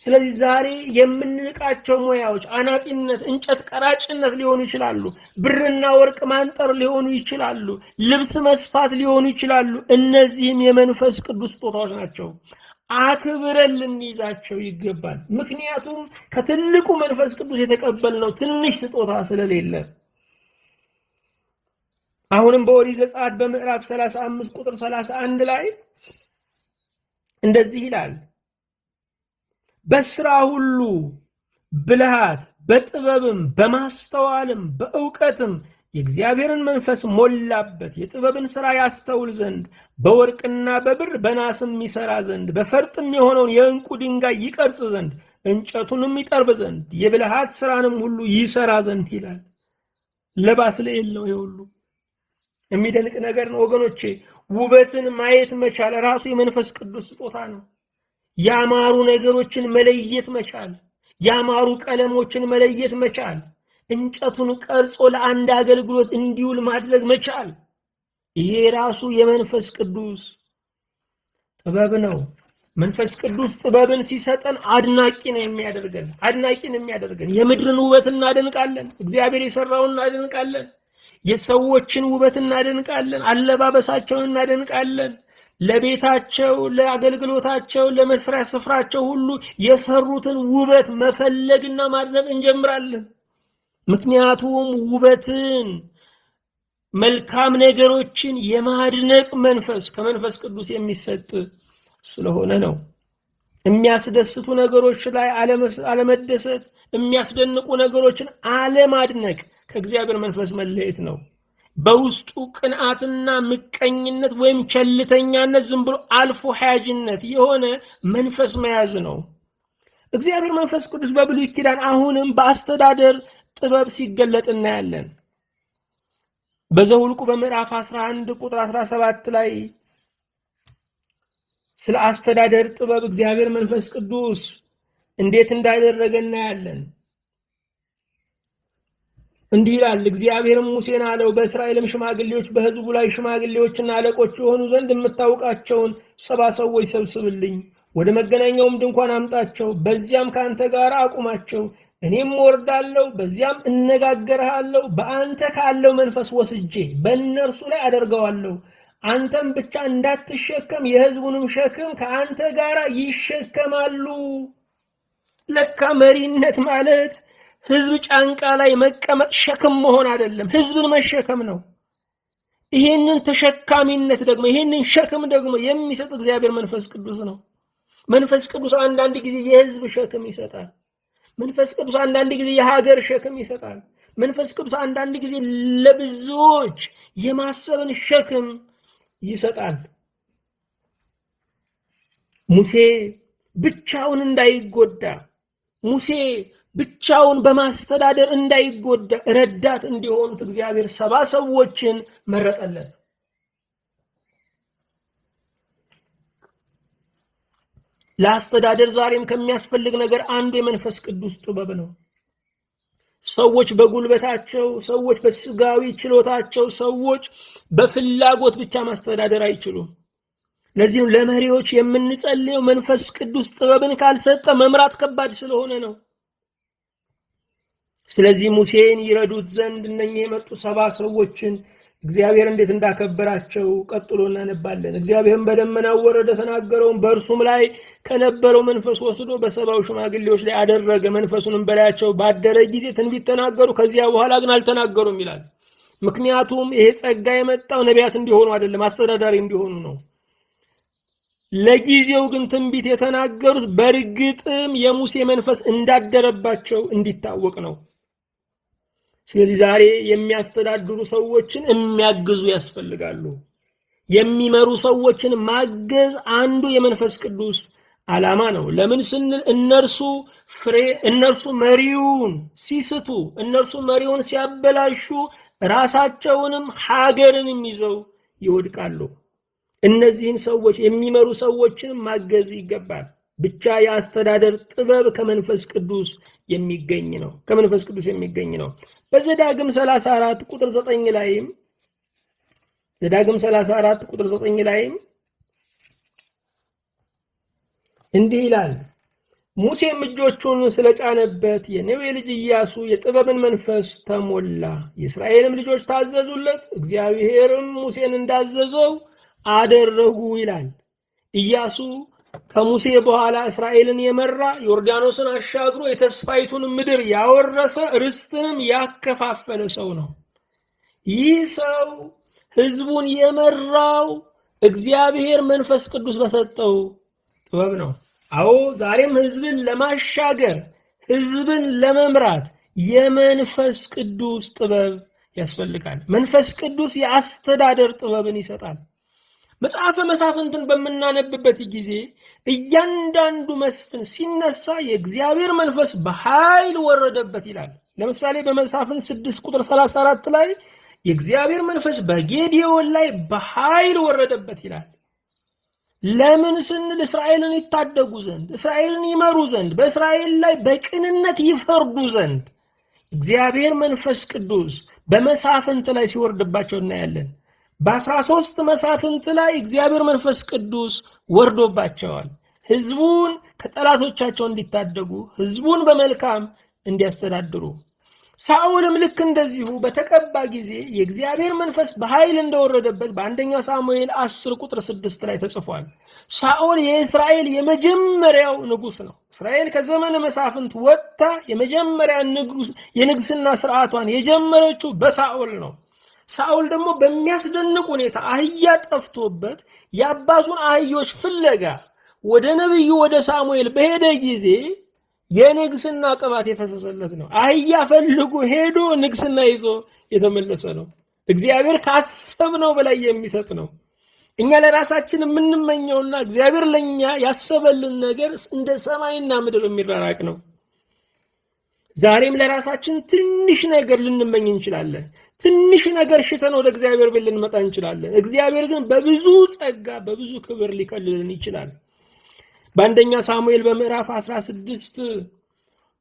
ስለዚህ ዛሬ የምንንቃቸው ሙያዎች አናጢነት፣ እንጨት ቀራጭነት ሊሆኑ ይችላሉ። ብርና ወርቅ ማንጠር ሊሆኑ ይችላሉ። ልብስ መስፋት ሊሆኑ ይችላሉ። እነዚህም የመንፈስ ቅዱስ ስጦታዎች ናቸው። አክብረን ልንይዛቸው ይገባል። ምክንያቱም ከትልቁ መንፈስ ቅዱስ የተቀበልነው ትንሽ ስጦታ ስለሌለ። አሁንም በኦሪት ዘጸአት በምዕራፍ 35 ቁጥር 31 ላይ እንደዚህ ይላል፣ በስራ ሁሉ ብልሃት፣ በጥበብም፣ በማስተዋልም፣ በእውቀትም የእግዚአብሔርን መንፈስ ሞላበት፣ የጥበብን ሥራ ያስተውል ዘንድ በወርቅና በብር በናስም ይሠራ ዘንድ በፈርጥም የሆነውን የዕንቁ ድንጋይ ይቀርጽ ዘንድ እንጨቱንም ይጠርብ ዘንድ የብልሃት ሥራንም ሁሉ ይሠራ ዘንድ ይላል። ለባስልኤል ነው። ይሁሉ የሚደንቅ ነገር ነው ወገኖቼ። ውበትን ማየት መቻል ራሱ የመንፈስ ቅዱስ ስጦታ ነው። ያማሩ ነገሮችን መለየት መቻል፣ ያማሩ ቀለሞችን መለየት መቻል፣ እንጨቱን ቀርጾ ለአንድ አገልግሎት እንዲውል ማድረግ መቻል፣ ይሄ ራሱ የመንፈስ ቅዱስ ጥበብ ነው። መንፈስ ቅዱስ ጥበብን ሲሰጠን አድናቂ ነው የሚያደርገን። የምድርን ውበት እናደንቃለን፣ እግዚአብሔር የሰራውን እናደንቃለን። የሰዎችን ውበት እናደንቃለን፣ አለባበሳቸውን እናደንቃለን። ለቤታቸው፣ ለአገልግሎታቸው፣ ለመስሪያ ስፍራቸው ሁሉ የሰሩትን ውበት መፈለግና ማድነቅ እንጀምራለን። ምክንያቱም ውበትን፣ መልካም ነገሮችን የማድነቅ መንፈስ ከመንፈስ ቅዱስ የሚሰጥ ስለሆነ ነው። የሚያስደስቱ ነገሮች ላይ አለመደሰት፣ የሚያስደንቁ ነገሮችን አለማድነቅ ከእግዚአብሔር መንፈስ መለየት ነው። በውስጡ ቅንዓትና ምቀኝነት ወይም ቸልተኛነት፣ ዝም ብሎ አልፎ ሐያጅነት የሆነ መንፈስ መያዝ ነው። እግዚአብሔር መንፈስ ቅዱስ በብሉይ ኪዳን አሁንም በአስተዳደር ጥበብ ሲገለጥ እናያለን። በዘኍልቍ በምዕራፍ 11 ቁጥር 17 ላይ ስለ አስተዳደር ጥበብ እግዚአብሔር መንፈስ ቅዱስ እንዴት እንዳደረገ እናያለን። እንዲህ ይላል፣ እግዚአብሔርም ሙሴን አለው፣ በእስራኤልም ሽማግሌዎች በሕዝቡ ላይ ሽማግሌዎችና አለቆች የሆኑ ዘንድ የምታውቃቸውን 70 ሰዎች ሰብስብልኝ፣ ወደ መገናኛውም ድንኳን አምጣቸው፣ በዚያም ከአንተ ጋር አቁማቸው። እኔም ወርዳለሁ፣ በዚያም እነጋገርሃለሁ፣ በአንተ ካለው መንፈስ ወስጄ በእነርሱ ላይ አደርገዋለሁ። አንተም ብቻ እንዳትሸከም የሕዝቡንም ሸክም ከአንተ ጋር ይሸከማሉ። ለካ መሪነት ማለት ሕዝብ ጫንቃ ላይ መቀመጥ ሸክም መሆን አይደለም፣ ሕዝብን መሸከም ነው። ይህንን ተሸካሚነት ደግሞ ይህንን ሸክም ደግሞ የሚሰጥ እግዚአብሔር መንፈስ ቅዱስ ነው። መንፈስ ቅዱስ አንዳንድ ጊዜ የሕዝብ ሸክም ይሰጣል። መንፈስ ቅዱስ አንዳንድ ጊዜ የሀገር ሸክም ይሰጣል። መንፈስ ቅዱስ አንዳንድ ጊዜ ለብዙዎች የማሰብን ሸክም ይሰጣል። ሙሴ ብቻውን እንዳይጎዳ፣ ሙሴ ብቻውን በማስተዳደር እንዳይጎዳ ረዳት እንዲሆኑት እግዚአብሔር 70 ሰዎችን መረጠለት። ለአስተዳደር ዛሬም ከሚያስፈልግ ነገር አንዱ የመንፈስ ቅዱስ ጥበብ ነው። ሰዎች በጉልበታቸው፣ ሰዎች በስጋዊ ችሎታቸው፣ ሰዎች በፍላጎት ብቻ ማስተዳደር አይችሉም። ለዚህም ለመሪዎች የምንጸልየው መንፈስ ቅዱስ ጥበብን ካልሰጠ መምራት ከባድ ስለሆነ ነው። ስለዚህ ሙሴን ይረዱት ዘንድ እነኚህ የመጡ 70 ሰዎችን እግዚአብሔር እንዴት እንዳከበራቸው ቀጥሎ እናነባለን። እግዚአብሔርም በደመናው ወረደ፣ ተናገረውም፣ በእርሱም ላይ ከነበረው መንፈስ ወስዶ በ70 ሽማግሌዎች ላይ አደረገ። መንፈሱንም በላያቸው ባደረ ጊዜ ትንቢት ተናገሩ፣ ከዚያ በኋላ ግን አልተናገሩም ይላል። ምክንያቱም ይሄ ጸጋ የመጣው ነቢያት እንዲሆኑ አይደለም፣ አስተዳዳሪ እንዲሆኑ ነው። ለጊዜው ግን ትንቢት የተናገሩት በእርግጥም የሙሴ መንፈስ እንዳደረባቸው እንዲታወቅ ነው። ስለዚህ ዛሬ የሚያስተዳድሩ ሰዎችን የሚያግዙ ያስፈልጋሉ። የሚመሩ ሰዎችን ማገዝ አንዱ የመንፈስ ቅዱስ ዓላማ ነው። ለምን ስንል እነርሱ መሪውን ሲስቱ፣ እነርሱ መሪውን ሲያበላሹ ራሳቸውንም ሀገርንም ይዘው ይወድቃሉ። እነዚህን ሰዎች የሚመሩ ሰዎችን ማገዝ ይገባል። ብቻ የአስተዳደር ጥበብ ከመንፈስ ቅዱስ የሚገኝ ነው። ከመንፈስ ቅዱስ የሚገኝ ነው። በዘዳግም 34 ቁጥር 9 ላይም ዘዳግም 34 ቁጥር 9 ላይም እንዲህ ይላል፣ ሙሴም እጆቹን ስለጫነበት የነዌ ልጅ ኢያሱ የጥበብን መንፈስ ተሞላ፣ የእስራኤልም ልጆች ታዘዙለት፣ እግዚአብሔርም ሙሴን እንዳዘዘው አደረጉ ይላል። ኢያሱ ከሙሴ በኋላ እስራኤልን የመራ፣ ዮርዳኖስን አሻግሮ የተስፋይቱን ምድር ያወረሰ፣ ርስትንም ያከፋፈለ ሰው ነው። ይህ ሰው ሕዝቡን የመራው እግዚአብሔር መንፈስ ቅዱስ በሰጠው ጥበብ ነው። አዎ ዛሬም ሕዝብን ለማሻገር፣ ሕዝብን ለመምራት የመንፈስ ቅዱስ ጥበብ ያስፈልጋል። መንፈስ ቅዱስ የአስተዳደር ጥበብን ይሰጣል። መጽሐፈ መሳፍንትን በምናነብበት ጊዜ እያንዳንዱ መስፍን ሲነሳ የእግዚአብሔር መንፈስ በኃይል ወረደበት ይላል። ለምሳሌ በመሳፍንት 6 ቁጥር 34 ላይ የእግዚአብሔር መንፈስ በጌዴዎን ላይ በኃይል ወረደበት ይላል። ለምን ስንል እስራኤልን ይታደጉ ዘንድ፣ እስራኤልን ይመሩ ዘንድ፣ በእስራኤል ላይ በቅንነት ይፈርዱ ዘንድ እግዚአብሔር መንፈስ ቅዱስ በመሳፍንት ላይ ሲወርድባቸው እናያለን። በ13 መሳፍንት ላይ እግዚአብሔር መንፈስ ቅዱስ ወርዶባቸዋል። ሕዝቡን ከጠላቶቻቸው እንዲታደጉ፣ ሕዝቡን በመልካም እንዲያስተዳድሩ። ሳኦልም ልክ እንደዚሁ በተቀባ ጊዜ የእግዚአብሔር መንፈስ በኃይል እንደወረደበት በአንደኛ ሳሙኤል 10 ቁጥር 6 ላይ ተጽፏል። ሳኦል የእስራኤል የመጀመሪያው ንጉሥ ነው። እስራኤል ከዘመነ መሳፍንት ወጥታ የመጀመሪያ የንግስና ስርዓቷን የጀመረችው በሳኦል ነው። ሳኦል ደግሞ በሚያስደንቅ ሁኔታ አህያ ጠፍቶበት የአባቱን አህዮች ፍለጋ ወደ ነቢዩ ወደ ሳሙኤል በሄደ ጊዜ የንግስና ቅባት የፈሰሰለት ነው። አህያ ፈልጎ ሄዶ ንግስና ይዞ የተመለሰ ነው። እግዚአብሔር ካሰብነው በላይ የሚሰጥ ነው። እኛ ለራሳችን የምንመኘውና እግዚአብሔር ለኛ ያሰበልን ነገር እንደ ሰማይና ምድር የሚራራቅ ነው። ዛሬም ለራሳችን ትንሽ ነገር ልንመኝ እንችላለን። ትንሽ ነገር ሽተን ወደ እግዚአብሔር ቤት ልንመጣ እንችላለን። እግዚአብሔር ግን በብዙ ጸጋ በብዙ ክብር ሊከልልን ይችላል። በአንደኛ ሳሙኤል በምዕራፍ 16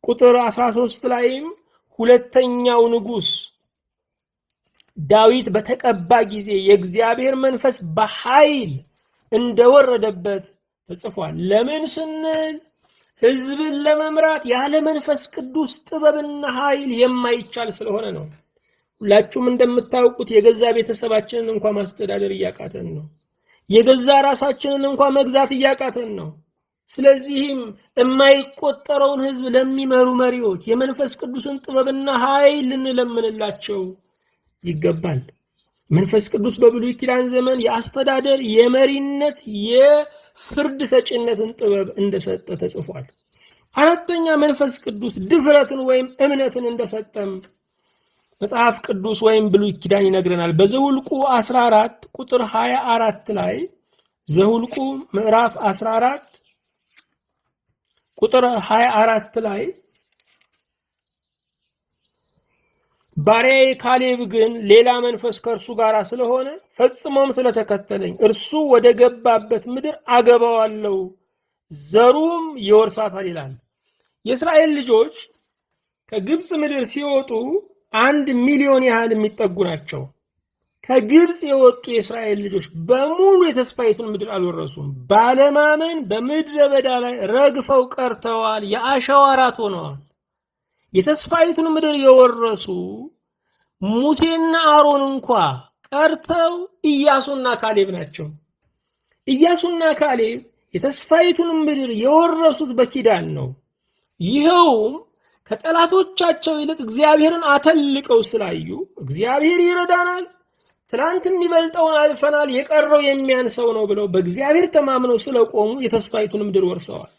ቁጥር 13 ላይም ሁለተኛው ንጉሥ ዳዊት በተቀባ ጊዜ የእግዚአብሔር መንፈስ በኃይል እንደወረደበት ተጽፏል። ለምን ስንል ሕዝብን ለመምራት ያለ መንፈስ ቅዱስ ጥበብና ኃይል የማይቻል ስለሆነ ነው። ሁላችሁም እንደምታውቁት የገዛ ቤተሰባችንን እንኳን ማስተዳደር እያቃተን ነው። የገዛ ራሳችንን እንኳን መግዛት እያቃተን ነው። ስለዚህም የማይቆጠረውን ሕዝብ ለሚመሩ መሪዎች የመንፈስ ቅዱስን ጥበብና ኃይል ልንለምንላቸው ይገባል። መንፈስ ቅዱስ በብሉይ ኪዳን ዘመን የአስተዳደር፣ የመሪነት፣ የፍርድ ሰጪነትን ጥበብ እንደሰጠ ተጽፏል። አራተኛ መንፈስ ቅዱስ ድፍረትን ወይም እምነትን እንደሰጠም መጽሐፍ ቅዱስ ወይም ብሉይ ኪዳን ይነግረናል። በዘኍልቍ 14 ቁጥር 24 ላይ ዘኍልቍ ምዕራፍ 14 ቁጥር 24 ላይ ባሪያዬ ካሌብ ግን ሌላ መንፈስ ከእርሱ ጋር ስለሆነ ፈጽሞም ስለተከተለኝ እርሱ ወደ ገባበት ምድር አገባዋለሁ፣ ዘሩም ይወርሳታል ይላል። የእስራኤል ልጆች ከግብፅ ምድር ሲወጡ 1 ሚሊዮን ያህል የሚጠጉ ናቸው። ከግብፅ የወጡ የእስራኤል ልጆች በሙሉ የተስፋይቱን ምድር አልወረሱም። ባለማመን በምድረ በዳ ላይ ረግፈው ቀርተዋል። የአሸዋ ራት ሆነዋል። የተስፋይቱን ምድር የወረሱ ሙሴና አሮን እንኳ ቀርተው ኢያሱና ካሌብ ናቸው። ኢያሱና ካሌብ የተስፋይቱን ምድር የወረሱት በኪዳን ነው። ይኸውም ከጠላቶቻቸው ይልቅ እግዚአብሔርን አተልቀው ስላዩ እግዚአብሔር ይረዳናል፣ ትላንት የሚበልጠውን አልፈናል፣ የቀረው የሚያንሰው ነው ብለው በእግዚአብሔር ተማምነው ስለቆሙ የተስፋይቱን ምድር ወርሰዋል።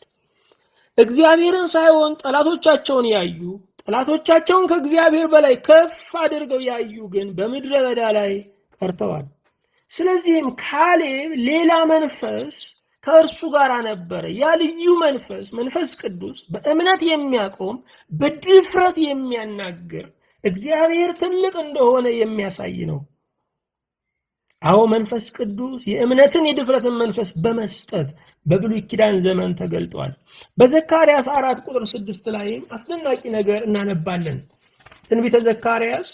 እግዚአብሔርን ሳይሆን ጠላቶቻቸውን ያዩ፣ ጠላቶቻቸውን ከእግዚአብሔር በላይ ከፍ አድርገው ያዩ ግን በምድረ በዳ ላይ ቀርተዋል። ስለዚህም ካሌብ ሌላ መንፈስ ከእርሱ ጋር ነበረ። ያ ልዩ መንፈስ መንፈስ ቅዱስ በእምነት የሚያቆም በድፍረት የሚያናግር እግዚአብሔር ትልቅ እንደሆነ የሚያሳይ ነው። አዎ መንፈስ ቅዱስ የእምነትን የድፍረትን መንፈስ በመስጠት በብሉይ ኪዳን ዘመን ተገልጧል። በዘካርያስ 4 ቁጥር 6 ላይም አስደናቂ ነገር እናነባለን። ትንቢተ ዘካርያስ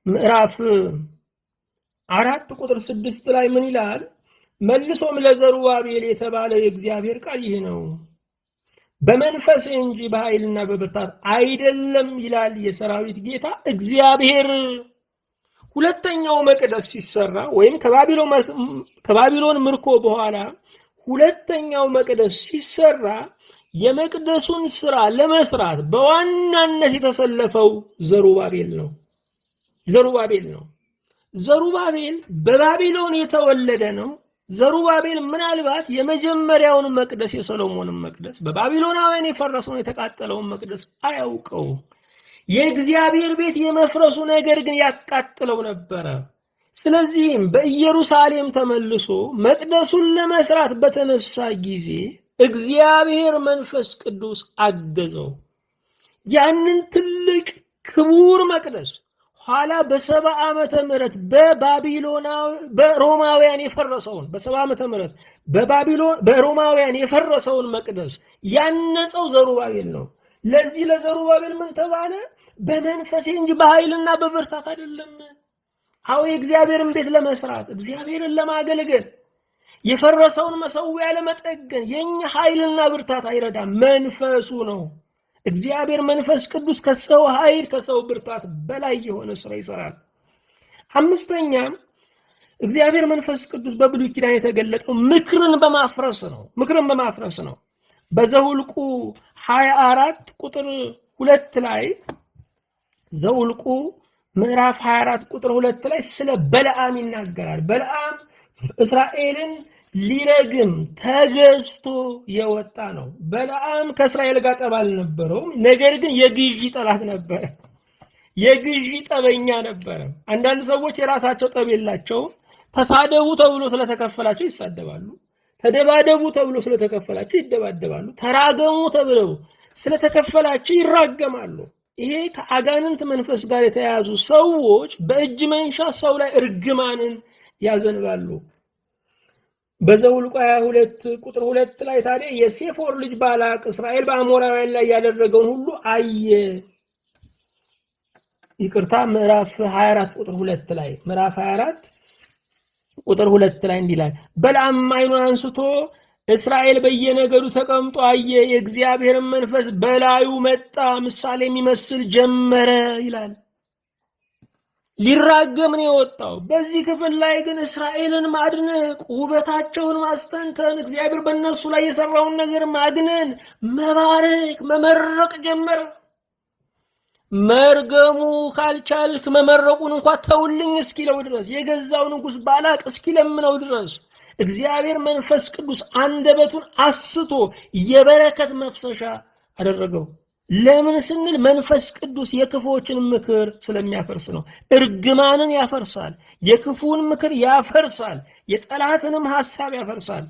ምዕራፍ 4 ቁጥር 6 ላይ ምን ይላል? መልሶም ለዘሩባቤል የተባለ የእግዚአብሔር ቃል ይህ ነው፣ በመንፈስ እንጂ በኃይልና በብርታት አይደለም ይላል የሰራዊት ጌታ እግዚአብሔር። ሁለተኛው መቅደስ ሲሰራ ወይም ከባቢሎን ምርኮ በኋላ ሁለተኛው መቅደስ ሲሰራ የመቅደሱን ስራ ለመስራት በዋናነት የተሰለፈው ዘሩባቤል ነው። ዘሩባቤል በባቢሎን የተወለደ ነው። ዘሩባቤል ምናልባት የመጀመሪያውን መቅደስ የሰሎሞንን መቅደስ በባቢሎናውያን የፈረሰውን የተቃጠለውን መቅደስ አያውቀው። የእግዚአብሔር ቤት የመፍረሱ ነገር ግን ያቃጥለው ነበረ። ስለዚህም በኢየሩሳሌም ተመልሶ መቅደሱን ለመስራት በተነሳ ጊዜ እግዚአብሔር መንፈስ ቅዱስ አገዘው። ያንን ትልቅ ክቡር መቅደስ ኋላ በ70 ዓመተ ምህረት በሮማውያን የፈረሰውን በ70 ዓመተ ምህረት በሮማውያን የፈረሰውን መቅደስ ያነጸው ዘሩባቤል ነው። ለዚህ ለዘሩባቤል ምን ተባለ? በመንፈስ እንጂ በኃይልና በብርታት አይደለም። አዎ የእግዚአብሔርን ቤት ለመስራት እግዚአብሔርን ለማገልገል የፈረሰውን መሠዊያ ለመጠገን የኛ ኃይልና ብርታት አይረዳም፣ መንፈሱ ነው። እግዚአብሔር መንፈስ ቅዱስ ከሰው ኃይል ከሰው ብርታት በላይ የሆነ ስራ ይሰራል። አምስተኛ እግዚአብሔር መንፈስ ቅዱስ በብሉይ ኪዳን የተገለጠው ምክርን በማፍረስ ነው። ምክርን በማፍረስ ነው። በዘኍልቍ 24 ቁጥር 2 ላይ ዘኍልቍ ምዕራፍ 24 ቁጥር 2 ላይ ስለ በለዓም ይናገራል። በለዓም እስራኤልን ሊረግም ተገዝቶ የወጣ ነው። በለዓም ከእስራኤል ጋር ጠብ አልነበረውም። ነገር ግን የግዢ ጠላት ነበረ። የግዢ ጠበኛ ነበረ። አንዳንድ ሰዎች የራሳቸው ጠብ የላቸውም። ተሳደቡ ተብሎ ስለተከፈላቸው ይሳደባሉ። ተደባደቡ ተብሎ ስለተከፈላቸው ይደባደባሉ። ተራገሙ ተብለው ስለተከፈላቸው ይራገማሉ። ይሄ ከአጋንንት መንፈስ ጋር የተያያዙ ሰዎች በእጅ መንሻ ሰው ላይ እርግማንን ያዘንባሉ። በዘኍልቍ 22 ቁጥር 2 ላይ ታዲያ የሴፎር ልጅ ባላቅ እስራኤል በአሞራውያን ላይ ያደረገውን ሁሉ አየ። ይቅርታ ምዕራፍ 24 ቁጥር 2 ላይ ምዕራፍ 24 ቁጥር 2 ላይ እንዲህ ይላል፣ በለዓም ዓይኑን አንስቶ እስራኤል በየነገዱ ተቀምጦ አየ፣ የእግዚአብሔርን መንፈስ በላዩ መጣ፣ ምሳሌ የሚመስል ጀመረ ይላል። ሊራገም ነው የወጣው። በዚህ ክፍል ላይ ግን እስራኤልን ማድነቅ፣ ውበታቸውን ማስተንተን፣ እግዚአብሔር በእነሱ ላይ የሰራውን ነገር ማግነን፣ መባረክ፣ መመረቅ ጀመረ። መርገሙ ካልቻልክ መመረቁን እንኳን ተውልኝ እስኪለው ድረስ የገዛው ንጉሥ ባላቅ እስኪለምነው ድረስ እግዚአብሔር መንፈስ ቅዱስ አንደበቱን አስቶ የበረከት መፍሰሻ አደረገው። ለምን ስንል መንፈስ ቅዱስ የክፉዎችን ምክር ስለሚያፈርስ ነው። እርግማንን ያፈርሳል፣ የክፉን ምክር ያፈርሳል፣ የጠላትንም ሐሳብ ያፈርሳል።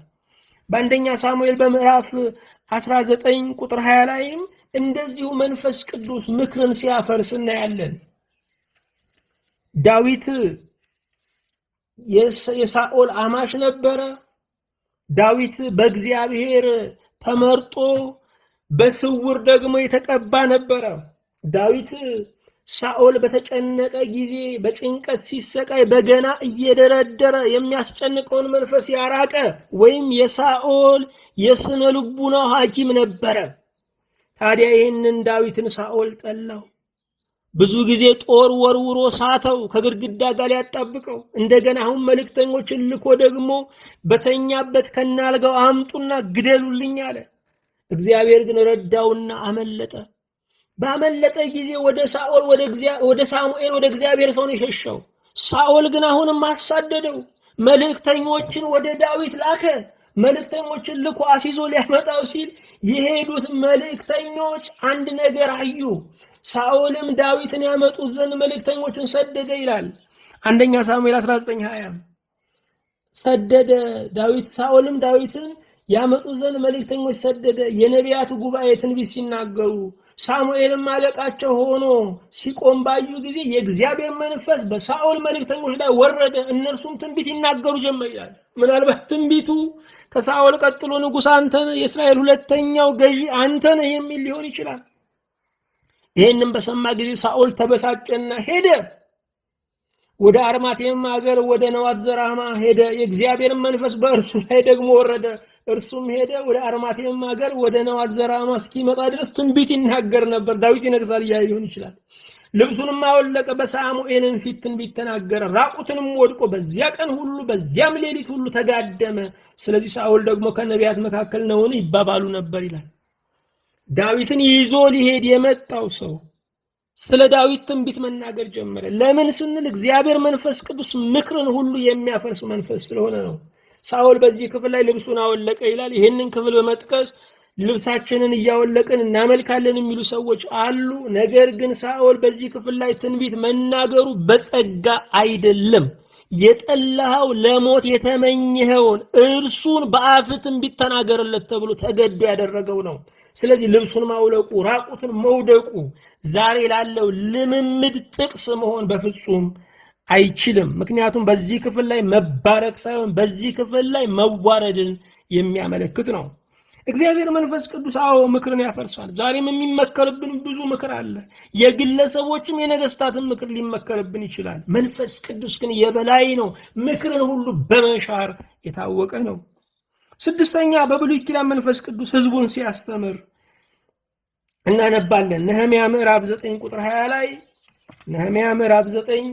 በአንደኛ ሳሙኤል በምዕራፍ 19 ቁጥር 20 ላይም እንደዚሁ መንፈስ ቅዱስ ምክርን ሲያፈርስ እናያለን። ዳዊት የሳኦል አማሽ ነበረ። ዳዊት በእግዚአብሔር ተመርጦ በስውር ደግሞ የተቀባ ነበረ። ዳዊት ሳኦል በተጨነቀ ጊዜ በጭንቀት ሲሰቃይ በገና እየደረደረ የሚያስጨንቀውን መንፈስ ያራቀ ወይም የሳኦል የስነ ልቡናው ሐኪም ነበረ። ታዲያ ይህንን ዳዊትን ሳኦል ጠላው። ብዙ ጊዜ ጦር ወርውሮ ሳተው፣ ከግድግዳ ጋር ሊያጣብቀው። እንደገና አሁን መልእክተኞችን ልኮ ደግሞ በተኛበት ከናልጋው አምጡና ግደሉልኝ አለ። እግዚአብሔር ግን ረዳውና አመለጠ። ባመለጠ ጊዜ ወደ ሳሙኤል ወደ እግዚአብሔር ሰው ነው የሸሸው። ሳኦል ግን አሁንም አሳደደው። መልእክተኞችን ወደ ዳዊት ላከ። መልእክተኞችን ልኮ አስይዞ ሊያመጣው ሲል የሄዱት መልእክተኞች አንድ ነገር አዩ። ሳኦልም ዳዊትን ያመጡት ዘንድ መልእክተኞችን ሰደደ ይላል። አንደኛ ሳሙኤል 19:20 ሰደደ ዳዊት። ሳኦልም ዳዊትን ያመጡት ዘንድ መልእክተኞች ሰደደ። የነቢያቱ ጉባኤ ትንቢት ሲናገሩ ሳሙኤልም አለቃቸው ሆኖ ሲቆም ባዩ ጊዜ የእግዚአብሔር መንፈስ በሳኦል መልእክተኞች ላይ ወረደ። እነርሱም ትንቢት ይናገሩ ጀመር ይላል። ምናልባት ትንቢቱ ከሳኦል ቀጥሎ ንጉሥ አንተ ነህ፣ የእስራኤል ሁለተኛው ገዢ አንተ ነህ የሚል ሊሆን ይችላል። ይህንም በሰማ ጊዜ ሳኦል ተበሳጨና ሄደ። ወደ አርማቴም ሀገር ወደ ነዋት ዘራማ ሄደ። የእግዚአብሔር መንፈስ በእርሱ ላይ ደግሞ ወረደ። እርሱም ሄደ ወደ አርማቴም ሀገር ወደ ነዋት ዘራማ እስኪመጣ ድረስ ትንቢት ይናገር ነበር። ዳዊት ይነግሳል እያለ ሊሆን ይችላል። ልብሱንም አወለቀ፣ በሳሙኤልም ፊት ትንቢት ተናገረ። ራቁትንም ወድቆ በዚያ ቀን ሁሉ በዚያም ሌሊት ሁሉ ተጋደመ። ስለዚህ ሳኦል ደግሞ ከነቢያት መካከል ነውን ይባባሉ ነበር ይላል። ዳዊትን ይዞ ሊሄድ የመጣው ሰው ስለ ዳዊት ትንቢት መናገር ጀመረ። ለምን ስንል እግዚአብሔር መንፈስ ቅዱስ ምክርን ሁሉ የሚያፈርስ መንፈስ ስለሆነ ነው። ሳኦል በዚህ ክፍል ላይ ልብሱን አወለቀ ይላል። ይህንን ክፍል በመጥቀስ ልብሳችንን እያወለቅን እናመልካለን የሚሉ ሰዎች አሉ። ነገር ግን ሳኦል በዚህ ክፍል ላይ ትንቢት መናገሩ በጸጋ አይደለም። የጠላኸው ለሞት የተመኘኸውን እርሱን በአፍ ትንቢት ተናገርለት ተብሎ ተገዶ ያደረገው ነው። ስለዚህ ልብሱን ማውለቁ፣ ራቁትን መውደቁ ዛሬ ላለው ልምምድ ጥቅስ መሆን በፍጹም አይችልም። ምክንያቱም በዚህ ክፍል ላይ መባረክ ሳይሆን በዚህ ክፍል ላይ መዋረድን የሚያመለክት ነው። እግዚአብሔር መንፈስ ቅዱስ ምክርን ያፈርሳል። ዛሬም የሚመከርብን ብዙ ምክር አለ። የግለሰቦችም የነገስታትን ምክር ሊመከርብን ይችላል። መንፈስ ቅዱስ ግን የበላይ ነው። ምክርን ሁሉ በመሻር የታወቀ ነው። ስድስተኛ፣ በብሉይ ኪዳን መንፈስ ቅዱስ ህዝቡን ሲያስተምር እናነባለን። ነህምያ ምዕራፍ 9 ቁጥር 20 ላይ ነህምያ ምዕራፍ 9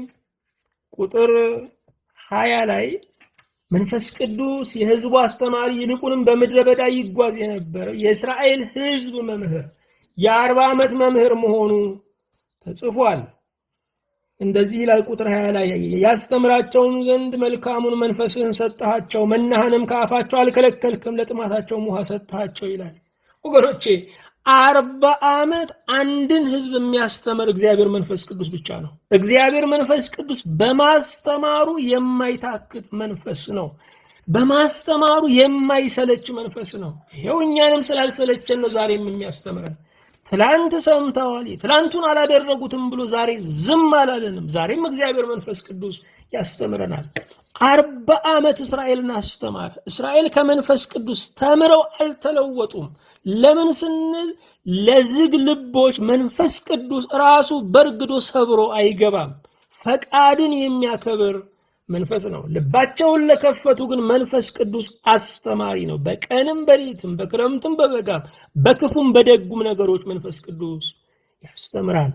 ቁጥር 20 ላይ መንፈስ ቅዱስ የሕዝቡ አስተማሪ ይልቁንም በምድረ በዳ ይጓዝ የነበረ የእስራኤል ሕዝብ መምህር የ40 ዓመት መምህር መሆኑ ተጽፏል። እንደዚህ ይላል ቁጥር 20 ላይ ያስተምራቸውም ዘንድ መልካሙን መንፈስህን ሰጣቸው፣ መናህንም ከአፋቸው አልከለከልክም፣ ለጥማታቸውም ውሃ ሰጣቸው ይላል። ወገኖቼ 40 ዓመት አንድን ሕዝብ የሚያስተምር እግዚአብሔር መንፈስ ቅዱስ ብቻ ነው። እግዚአብሔር መንፈስ ቅዱስ በማስተማሩ የማይታክት መንፈስ ነው። በማስተማሩ የማይሰለች መንፈስ ነው። ይሄው እኛንም ስላልሰለቸን ነው ዛሬም የሚያስተምረን። ትላንት ሰምተዋል፣ ትላንቱን አላደረጉትም ብሎ ዛሬ ዝም አላለንም። ዛሬም እግዚአብሔር መንፈስ ቅዱስ ያስተምረናል። 40 ዓመት እስራኤልን አስተማረ። እስራኤል ከመንፈስ ቅዱስ ተምረው አልተለወጡም። ለምን ስንል ለዝግ ልቦች መንፈስ ቅዱስ ራሱ በርግዶ ሰብሮ አይገባም። ፈቃድን የሚያከብር መንፈስ ነው። ልባቸውን ለከፈቱ ግን መንፈስ ቅዱስ አስተማሪ ነው። በቀንም በሌሊትም በክረምትም በበጋም በክፉም በደጉም ነገሮች መንፈስ ቅዱስ ያስተምራል።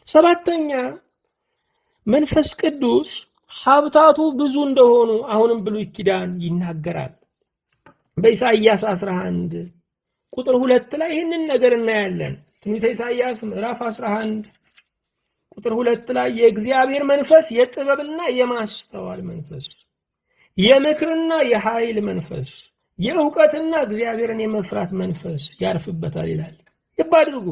7ኛ መንፈስ ቅዱስ ሀብታቱ ብዙ እንደሆኑ አሁንም ብሉይ ኪዳን ይናገራል። በኢሳይያስ 11 ቁጥር 2 ላይ ይህንን ነገር እናያለን። ትንቢተ ኢሳይያስ ምዕራፍ 11 ቁጥር 2 ላይ የእግዚአብሔር መንፈስ የጥበብና የማስተዋል መንፈስ፣ የምክርና የኃይል መንፈስ፣ የእውቀትና እግዚአብሔርን የመፍራት መንፈስ ያርፍበታል ይላል። ልብ አድርጉ።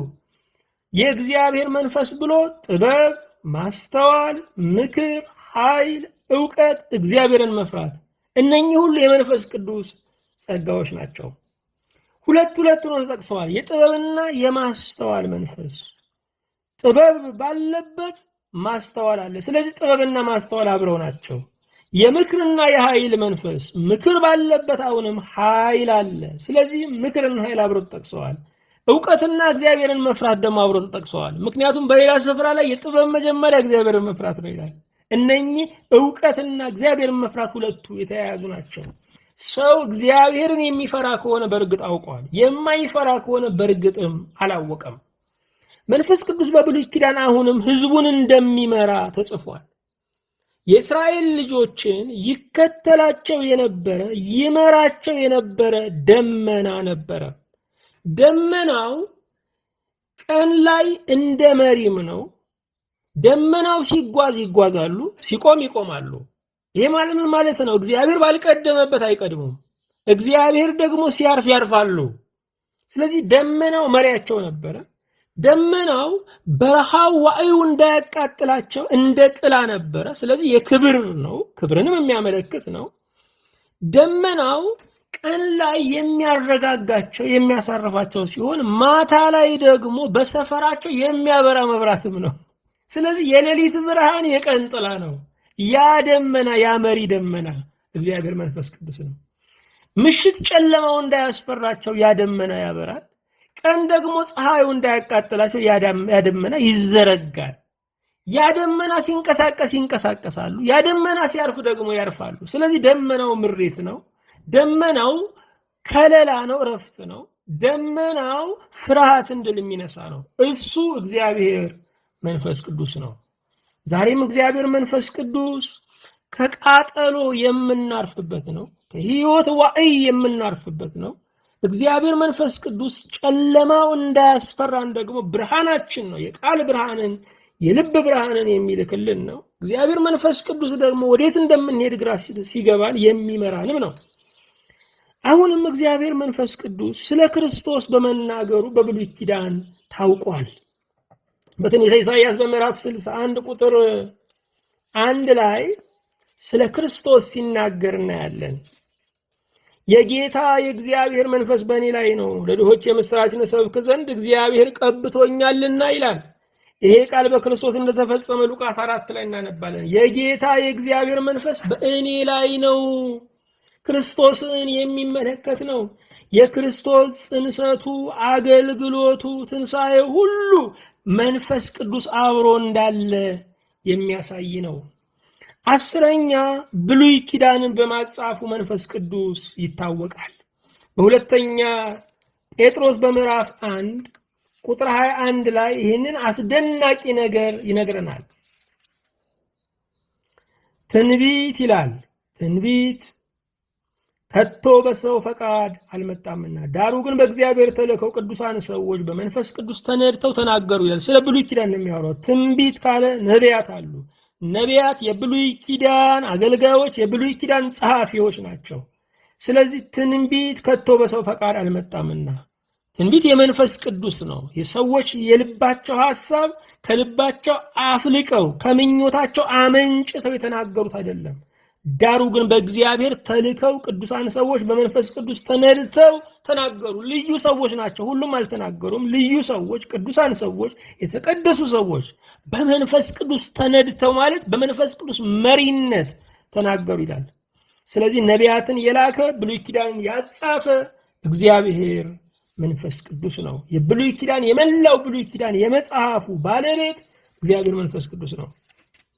የእግዚአብሔር መንፈስ ብሎ ጥበብ፣ ማስተዋል፣ ምክር፣ ኃይል፣ እውቀት፣ እግዚአብሔርን መፍራት፣ እነኚህ ሁሉ የመንፈስ ቅዱስ ጸጋዎች ናቸው። ሁለት ነው ተጠቅሰዋል። የጥበብና የማስተዋል መንፈስ። ጥበብ ባለበት ማስተዋል አለ። ስለዚህ ጥበብና ማስተዋል አብረው ናቸው። የምክርና የኃይል መንፈስ፣ ምክር ባለበት አሁንም ኃይል አለ። ስለዚህ ምክርና ኃይል አብረው ተጠቅሰዋል። እውቀትና እግዚአብሔርን መፍራት ደግሞ አብረው ተጠቅሰዋል። ምክንያቱም በሌላ ስፍራ ላይ የጥበብ መጀመሪያ እግዚአብሔርን መፍራት ነው ይላል። እነኚህ እውቀትና እግዚአብሔርን መፍራት ሁለቱ የተያያዙ ናቸው። ሰው እግዚአብሔርን የሚፈራ ከሆነ በእርግጥ አውቀዋል። የማይፈራ ከሆነ በእርግጥም አላወቀም። መንፈስ ቅዱስ በብሉይ ኪዳን አሁንም ሕዝቡን እንደሚመራ ተጽፏል። የእስራኤል ልጆችን ይከተላቸው የነበረ ይመራቸው የነበረ ደመና ነበረ። ደመናው ቀን ላይ እንደ መሪም ነው። ደመናው ሲጓዝ ይጓዛሉ፣ ሲቆም ይቆማሉ። ይሄ ምን ማለት ነው? እግዚአብሔር ባልቀደመበት አይቀድሙም። እግዚአብሔር ደግሞ ሲያርፍ ያርፋሉ። ስለዚህ ደመናው መሪያቸው ነበረ። ደመናው በረሃው ዋዕዩ እንዳያቃጥላቸው እንደ ጥላ ነበረ። ስለዚህ የክብር ነው፣ ክብርንም የሚያመለክት ነው። ደመናው ቀን ላይ የሚያረጋጋቸው የሚያሳርፋቸው ሲሆን ማታ ላይ ደግሞ በሰፈራቸው የሚያበራ መብራትም ነው። ስለዚህ የሌሊት ብርሃን የቀን ጥላ ነው። ያ ደመና ያ መሪ ደመና እግዚአብሔር መንፈስ ቅዱስ ነው። ምሽት ጨለማው እንዳያስፈራቸው ያ ደመና ያበራል። ቀን ደግሞ ፀሐዩ እንዳያቃጥላቸው ያ ደመና ይዘረጋል። ያ ደመና ሲንቀሳቀስ ይንቀሳቀሳሉ። ያ ደመና ሲያርፍ ደግሞ ያርፋሉ። ስለዚህ ደመናው ምሬት ነው። ደመናው ከለላ ነው፣ እረፍት ነው። ደመናው ፍርሃትን ድል የሚነሳ ነው። እሱ እግዚአብሔር መንፈስ ቅዱስ ነው። ዛሬም እግዚአብሔር መንፈስ ቅዱስ ከቃጠሎ የምናርፍበት ነው። ከሕይወት ዋዕይ የምናርፍበት ነው። እግዚአብሔር መንፈስ ቅዱስ ጨለማው እንዳያስፈራን ደግሞ ብርሃናችን ነው። የቃል ብርሃንን የልብ ብርሃንን የሚልክልን ነው። እግዚአብሔር መንፈስ ቅዱስ ደግሞ ወዴት እንደምንሄድ ግራ ሲገባን የሚመራንም ነው። አሁንም እግዚአብሔር መንፈስ ቅዱስ ስለ ክርስቶስ በመናገሩ በብሉይ ኪዳን ታውቋል። በትንቢተ ኢሳይያስ በምዕራፍ 61 ቁጥር 1 ላይ ስለ ክርስቶስ ሲናገር እናያለን። የጌታ የእግዚአብሔር መንፈስ በእኔ ላይ ነው፣ ለድሆች የምስራችን እሰብክ ዘንድ እግዚአብሔር ቀብቶኛልና ይላል። ይሄ ቃል በክርስቶስ እንደተፈጸመ ሉቃስ 4 ላይ እናነባለን። የጌታ የእግዚአብሔር መንፈስ በእኔ ላይ ነው። ክርስቶስን የሚመለከት ነው። የክርስቶስ ጽንሰቱ፣ አገልግሎቱ፣ ትንሣኤው ሁሉ መንፈስ ቅዱስ አብሮ እንዳለ የሚያሳይ ነው። 10ኛ ብሉይ ኪዳንን በማጻፉ መንፈስ ቅዱስ ይታወቃል። በሁለተኛ ጴጥሮስ በምዕራፍ 1 ቁጥር 21 ላይ ይህንን አስደናቂ ነገር ይነግረናል። ትንቢት ይላል፣ ትንቢት ከቶ በሰው ፈቃድ አልመጣምና ዳሩ ግን በእግዚአብሔር ተልከው ቅዱሳን ሰዎች በመንፈስ ቅዱስ ተነድተው ተናገሩ ይላል። ስለ ብሉይ ኪዳን ነው የሚያወራው። ትንቢት ካለ ነቢያት አሉ። ነቢያት የብሉይ ኪዳን አገልጋዮች፣ የብሉይ ኪዳን ጸሐፊዎች ናቸው። ስለዚህ ትንቢት ከቶ በሰው ፈቃድ አልመጣምና፣ ትንቢት የመንፈስ ቅዱስ ነው። የሰዎች የልባቸው ሐሳብ ከልባቸው አፍልቀው ከምኞታቸው አመንጭተው የተናገሩት አይደለም። ዳሩ ግን በእግዚአብሔር ተልከው ቅዱሳን ሰዎች በመንፈስ ቅዱስ ተነድተው ተናገሩ። ልዩ ሰዎች ናቸው። ሁሉም አልተናገሩም። ልዩ ሰዎች፣ ቅዱሳን ሰዎች፣ የተቀደሱ ሰዎች በመንፈስ ቅዱስ ተነድተው ማለት በመንፈስ ቅዱስ መሪነት ተናገሩ ይላል። ስለዚህ ነቢያትን የላከ ብሉይ ኪዳንን ያጻፈ እግዚአብሔር መንፈስ ቅዱስ ነው። የብሉይ ኪዳን የመላው ብሉይ ኪዳን የመጽሐፉ ባለቤት እግዚአብሔር መንፈስ ቅዱስ ነው።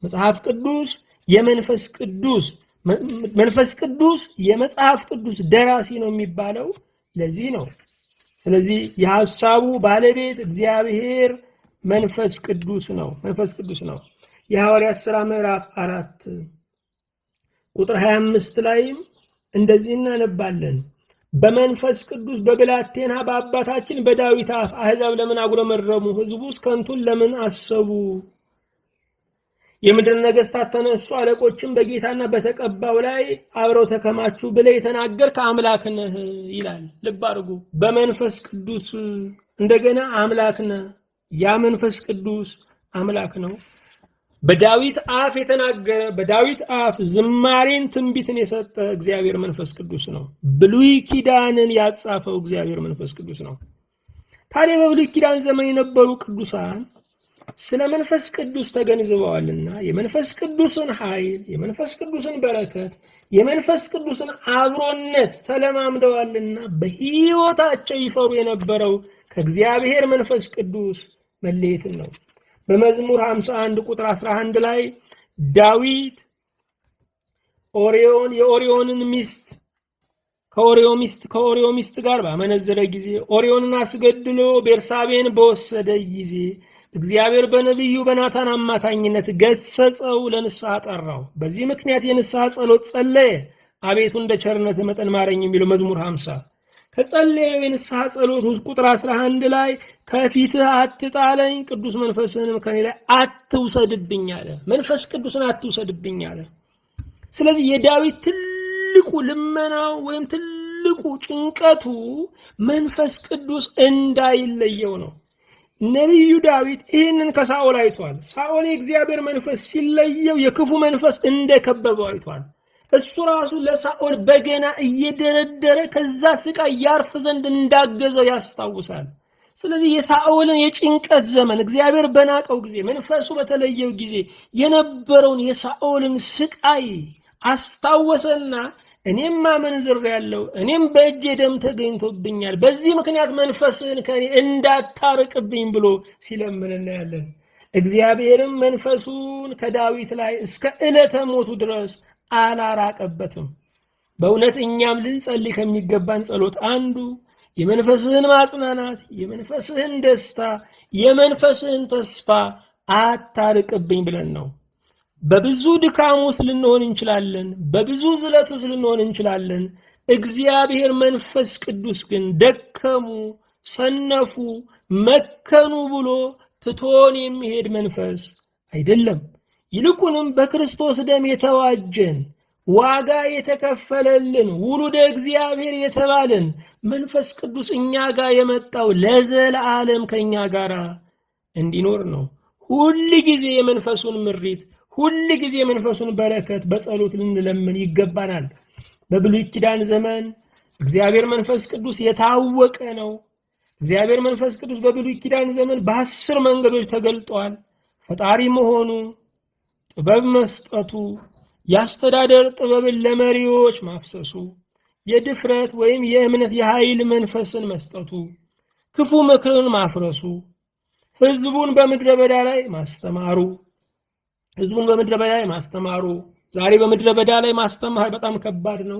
መጽሐፍ ቅዱስ የመንፈስ ቅዱስ መንፈስ ቅዱስ የመጽሐፍ ቅዱስ ደራሲ ነው የሚባለው ለዚህ ነው። ስለዚህ የሐሳቡ ባለቤት እግዚአብሔር መንፈስ ቅዱስ ነው። መንፈስ ቅዱስ ነው። የሐዋርያት ሥራ ምዕራፍ 4 ቁጥር 25 ላይም እንደዚህ እናነባለን። በመንፈስ ቅዱስ በብላቴና በአባታችን በዳዊት አፍ አሕዛብ ለምን አጉረመረሙ? ሕዝቡስ ከንቱን ለምን አሰቡ? የምድር ነገሥታት ተነሱ፣ አለቆችም በጌታና በተቀባው ላይ አብረው ተከማቹ ብለህ የተናገርክ አምላክ ነህ ይላል። ልብ አድርጉ። በመንፈስ ቅዱስ እንደገና አምላክ ነህ። ያ መንፈስ ቅዱስ አምላክ ነው። በዳዊት አፍ የተናገረ፣ በዳዊት አፍ ዝማሬን ትንቢትን የሰጠ እግዚአብሔር መንፈስ ቅዱስ ነው። ብሉይ ኪዳንን ያጻፈው እግዚአብሔር መንፈስ ቅዱስ ነው። ታዲያ በብሉይ ኪዳን ዘመን የነበሩ ቅዱሳን ስለ መንፈስ ቅዱስ ተገንዝበዋልና የመንፈስ ቅዱስን ኃይል፣ የመንፈስ ቅዱስን በረከት፣ የመንፈስ ቅዱስን አብሮነት ተለማምደዋልና በሕይወታቸው ይፈሩ የነበረው ከእግዚአብሔር መንፈስ ቅዱስ መለየትን ነው። በመዝሙር 51 ቁጥር 11 ላይ ዳዊት የኦሪዮንን ሚስት ከኦሪዮ ሚስት ጋር ባመነዘረ ጊዜ ኦሪዮንን አስገድሎ ቤርሳቤን በወሰደ ጊዜ እግዚአብሔር በነቢዩ በናታን አማካኝነት ገሰጸው፣ ለንስሐ ጠራው። በዚህ ምክንያት የንስሐ ጸሎት ጸለየ። አቤቱ እንደ ቸርነት መጠን ማረኝ የሚለው መዝሙር 50 ከጸለየው የንስሐ ጸሎት ውስጥ ቁጥር 11 ላይ ከፊትህ አትጣለኝ፣ ቅዱስ መንፈስህንም ከኔ ላይ አትውሰድብኝ አለ። መንፈስ ቅዱስን አትውሰድብኝ አለ። ስለዚህ የዳዊት ትልቁ ልመናው ወይም ትልቁ ጭንቀቱ መንፈስ ቅዱስ እንዳይለየው ነው። ነቢዩ ዳዊት ይህንን ከሳኦል አይቷል። ሳኦል የእግዚአብሔር መንፈስ ሲለየው የክፉ መንፈስ እንደከበበው አይቷል። እሱ ራሱ ለሳኦል በገና እየደረደረ ከዛ ስቃይ ያርፍ ዘንድ እንዳገዘው ያስታውሳል። ስለዚህ የሳኦልን የጭንቀት ዘመን እግዚአብሔር በናቀው ጊዜ፣ መንፈሱ በተለየው ጊዜ የነበረውን የሳኦልን ስቃይ አስታወሰና እኔም አመንዝሬአለሁ፣ እኔም በእጄ ደም ተገኝቶብኛል፣ በዚህ ምክንያት መንፈስህን ከኔ እንዳታርቅብኝ ብሎ ሲለምን እናያለን። እግዚአብሔርም መንፈሱን ከዳዊት ላይ እስከ ዕለተ ሞቱ ድረስ አላራቀበትም። በእውነት እኛም ልንጸልይ ከሚገባን ጸሎት አንዱ የመንፈስህን ማጽናናት፣ የመንፈስህን ደስታ፣ የመንፈስህን ተስፋ አታርቅብኝ ብለን ነው። በብዙ ድካም ውስጥ ልንሆን እንችላለን። በብዙ ዝለት ውስጥ ልንሆን እንችላለን። እግዚአብሔር መንፈስ ቅዱስ ግን ደከሙ፣ ሰነፉ፣ መከኑ ብሎ ትቶን የሚሄድ መንፈስ አይደለም። ይልቁንም በክርስቶስ ደም የተዋጀን፣ ዋጋ የተከፈለልን፣ ውሉደ እግዚአብሔር የተባልን መንፈስ ቅዱስ እኛ ጋር የመጣው ለዘላለም ከኛ ጋር እንዲኖር ነው። ሁል ጊዜ የመንፈሱን ምሪት፣ ሁል ጊዜ የመንፈሱን በረከት በጸሎት ልንለምን ይገባናል። በብሉይ ኪዳን ዘመን እግዚአብሔር መንፈስ ቅዱስ የታወቀ ነው። እግዚአብሔር መንፈስ ቅዱስ በብሉይ ኪዳን ዘመን በ10 መንገዶች ተገልጧል። ፈጣሪ መሆኑ፣ ጥበብ መስጠቱ፣ የአስተዳደር ጥበብን ለመሪዎች ማፍሰሱ፣ የድፍረት ወይም የእምነት የኃይል መንፈስን መስጠቱ፣ ክፉ ምክርን ማፍረሱ፣ ሕዝቡን በምድረ በዳ ላይ ማስተማሩ። ዛሬ በምድረ በዳ ላይ ማስተማር በጣም ከባድ ነው።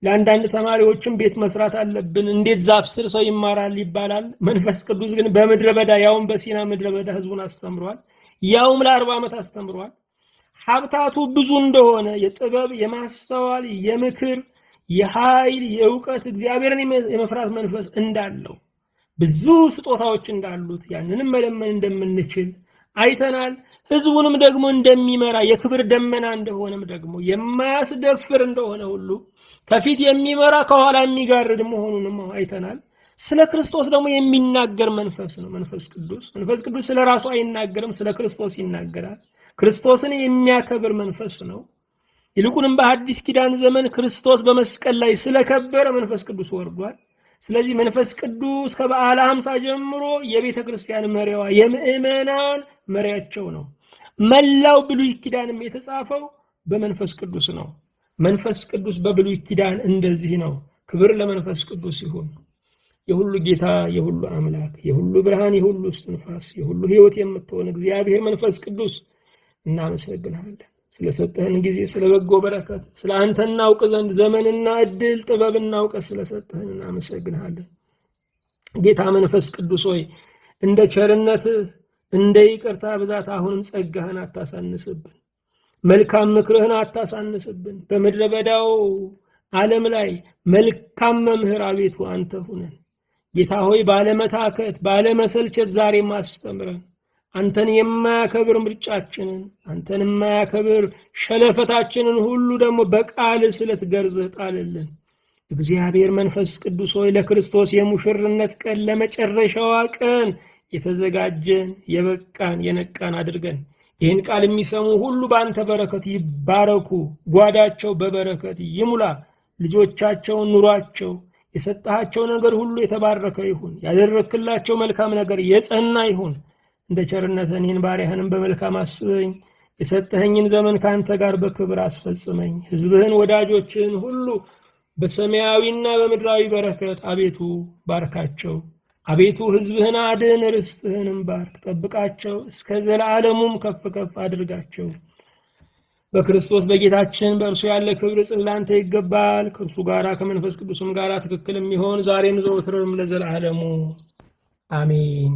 ለአንዳንድ ተማሪዎችም ቤት መስራት አለብን። እንዴት ዛፍ ስር ሰው ይማራል ይባላል። መንፈስ ቅዱስ ግን በምድረ በዳ ያውም በሲና ምድረ በዳ ህዝቡን አስተምሯል። ያውም ለ40 ዓመት አስተምሯል። ሀብታቱ ብዙ እንደሆነ የጥበብ፣ የማስተዋል፣ የምክር፣ የኃይል፣ የእውቀት እግዚአብሔርን የመፍራት መንፈስ እንዳለው ብዙ ስጦታዎች እንዳሉት ያንንም መለመን እንደምንችል አይተናል። ህዝቡንም ደግሞ እንደሚመራ የክብር ደመና እንደሆነም ደግሞ የማያስደፍር እንደሆነ ሁሉ ከፊት የሚመራ ከኋላ የሚጋርድ መሆኑንም አይተናል። ስለ ክርስቶስ ደግሞ የሚናገር መንፈስ ነው መንፈስ ቅዱስ። መንፈስ ቅዱስ ስለ ራሱ አይናገርም፣ ስለ ክርስቶስ ይናገራል። ክርስቶስን የሚያከብር መንፈስ ነው። ይልቁንም በአዲስ ኪዳን ዘመን ክርስቶስ በመስቀል ላይ ስለከበረ መንፈስ ቅዱስ ወርዷል። ስለዚህ መንፈስ ቅዱስ ከበዓለ ሃምሳ ጀምሮ የቤተ ክርስቲያን መሪዋ የምእመናን መሪያቸው ነው። መላው ብሉይ ኪዳንም የተጻፈው በመንፈስ ቅዱስ ነው። መንፈስ ቅዱስ በብሉይ ኪዳን እንደዚህ ነው። ክብር ለመንፈስ ቅዱስ ይሁን። የሁሉ ጌታ፣ የሁሉ አምላክ፣ የሁሉ ብርሃን፣ የሁሉ እስትንፋስ፣ የሁሉ ሕይወት የምትሆን እግዚአብሔር መንፈስ ቅዱስ እናመሰግንሃለን ስለሰጠህን ጊዜ፣ ስለ በጎ በረከት፣ ስለ አንተ እናውቅ ዘንድ ዘመንና ዕድል ጥበብና እውቀት ስለሰጠህን እናመሰግንሃለን። ጌታ መንፈስ ቅዱስ ሆይ እንደ ቸርነትህ እንደ ይቅርታ ብዛት አሁንም ጸጋህን አታሳንስብን፣ መልካም ምክርህን አታሳንስብን። በምድረ በዳው ዓለም ላይ መልካም መምህር አቤቱ አንተ ሁነን። ጌታ ሆይ ባለመታከት ባለመሰልቸት ዛሬ ማስተምረን። አንተን የማያከብር ምርጫችንን፣ አንተን የማያከብር ሸለፈታችንን ሁሉ ደግሞ በቃል ስለትገርዝህ ጣልልን። እግዚአብሔር መንፈስ ቅዱስ ሆይ ለክርስቶስ የሙሽርነት ቀን ለመጨረሻዋ ቀን የተዘጋጀን የበቃን የነቃን አድርገን። ይህን ቃል የሚሰሙ ሁሉ በአንተ በረከት ይባረኩ። ጓዳቸው በበረከት ይሙላ። ልጆቻቸውን ኑሯቸው የሰጣቸው ነገር ሁሉ የተባረከ ይሁን። ያደረክላቸው መልካም ነገር የጸና ይሁን። እንደ ቸርነትህ እኔን ባሪያህንም በመልካም አስበኝ። የሰጠኸኝን ዘመን ከአንተ ጋር በክብር አስፈጽመኝ። ሕዝብህን ወዳጆችን ሁሉ በሰማያዊና በምድራዊ በረከት አቤቱ ባርካቸው። አቤቱ ሕዝብህን አድን፣ ርስትህንም ባርክ፣ ጠብቃቸው፣ እስከ ዘላለሙም ከፍ ከፍ አድርጋቸው። በክርስቶስ በጌታችን በእርሱ ያለ ክብር ጽላንተ ይገባል። ከእርሱ ጋር ከመንፈስ ቅዱስም ጋር ትክክል የሚሆን ዛሬም ዘወትርም ለዘላለሙ አሜን።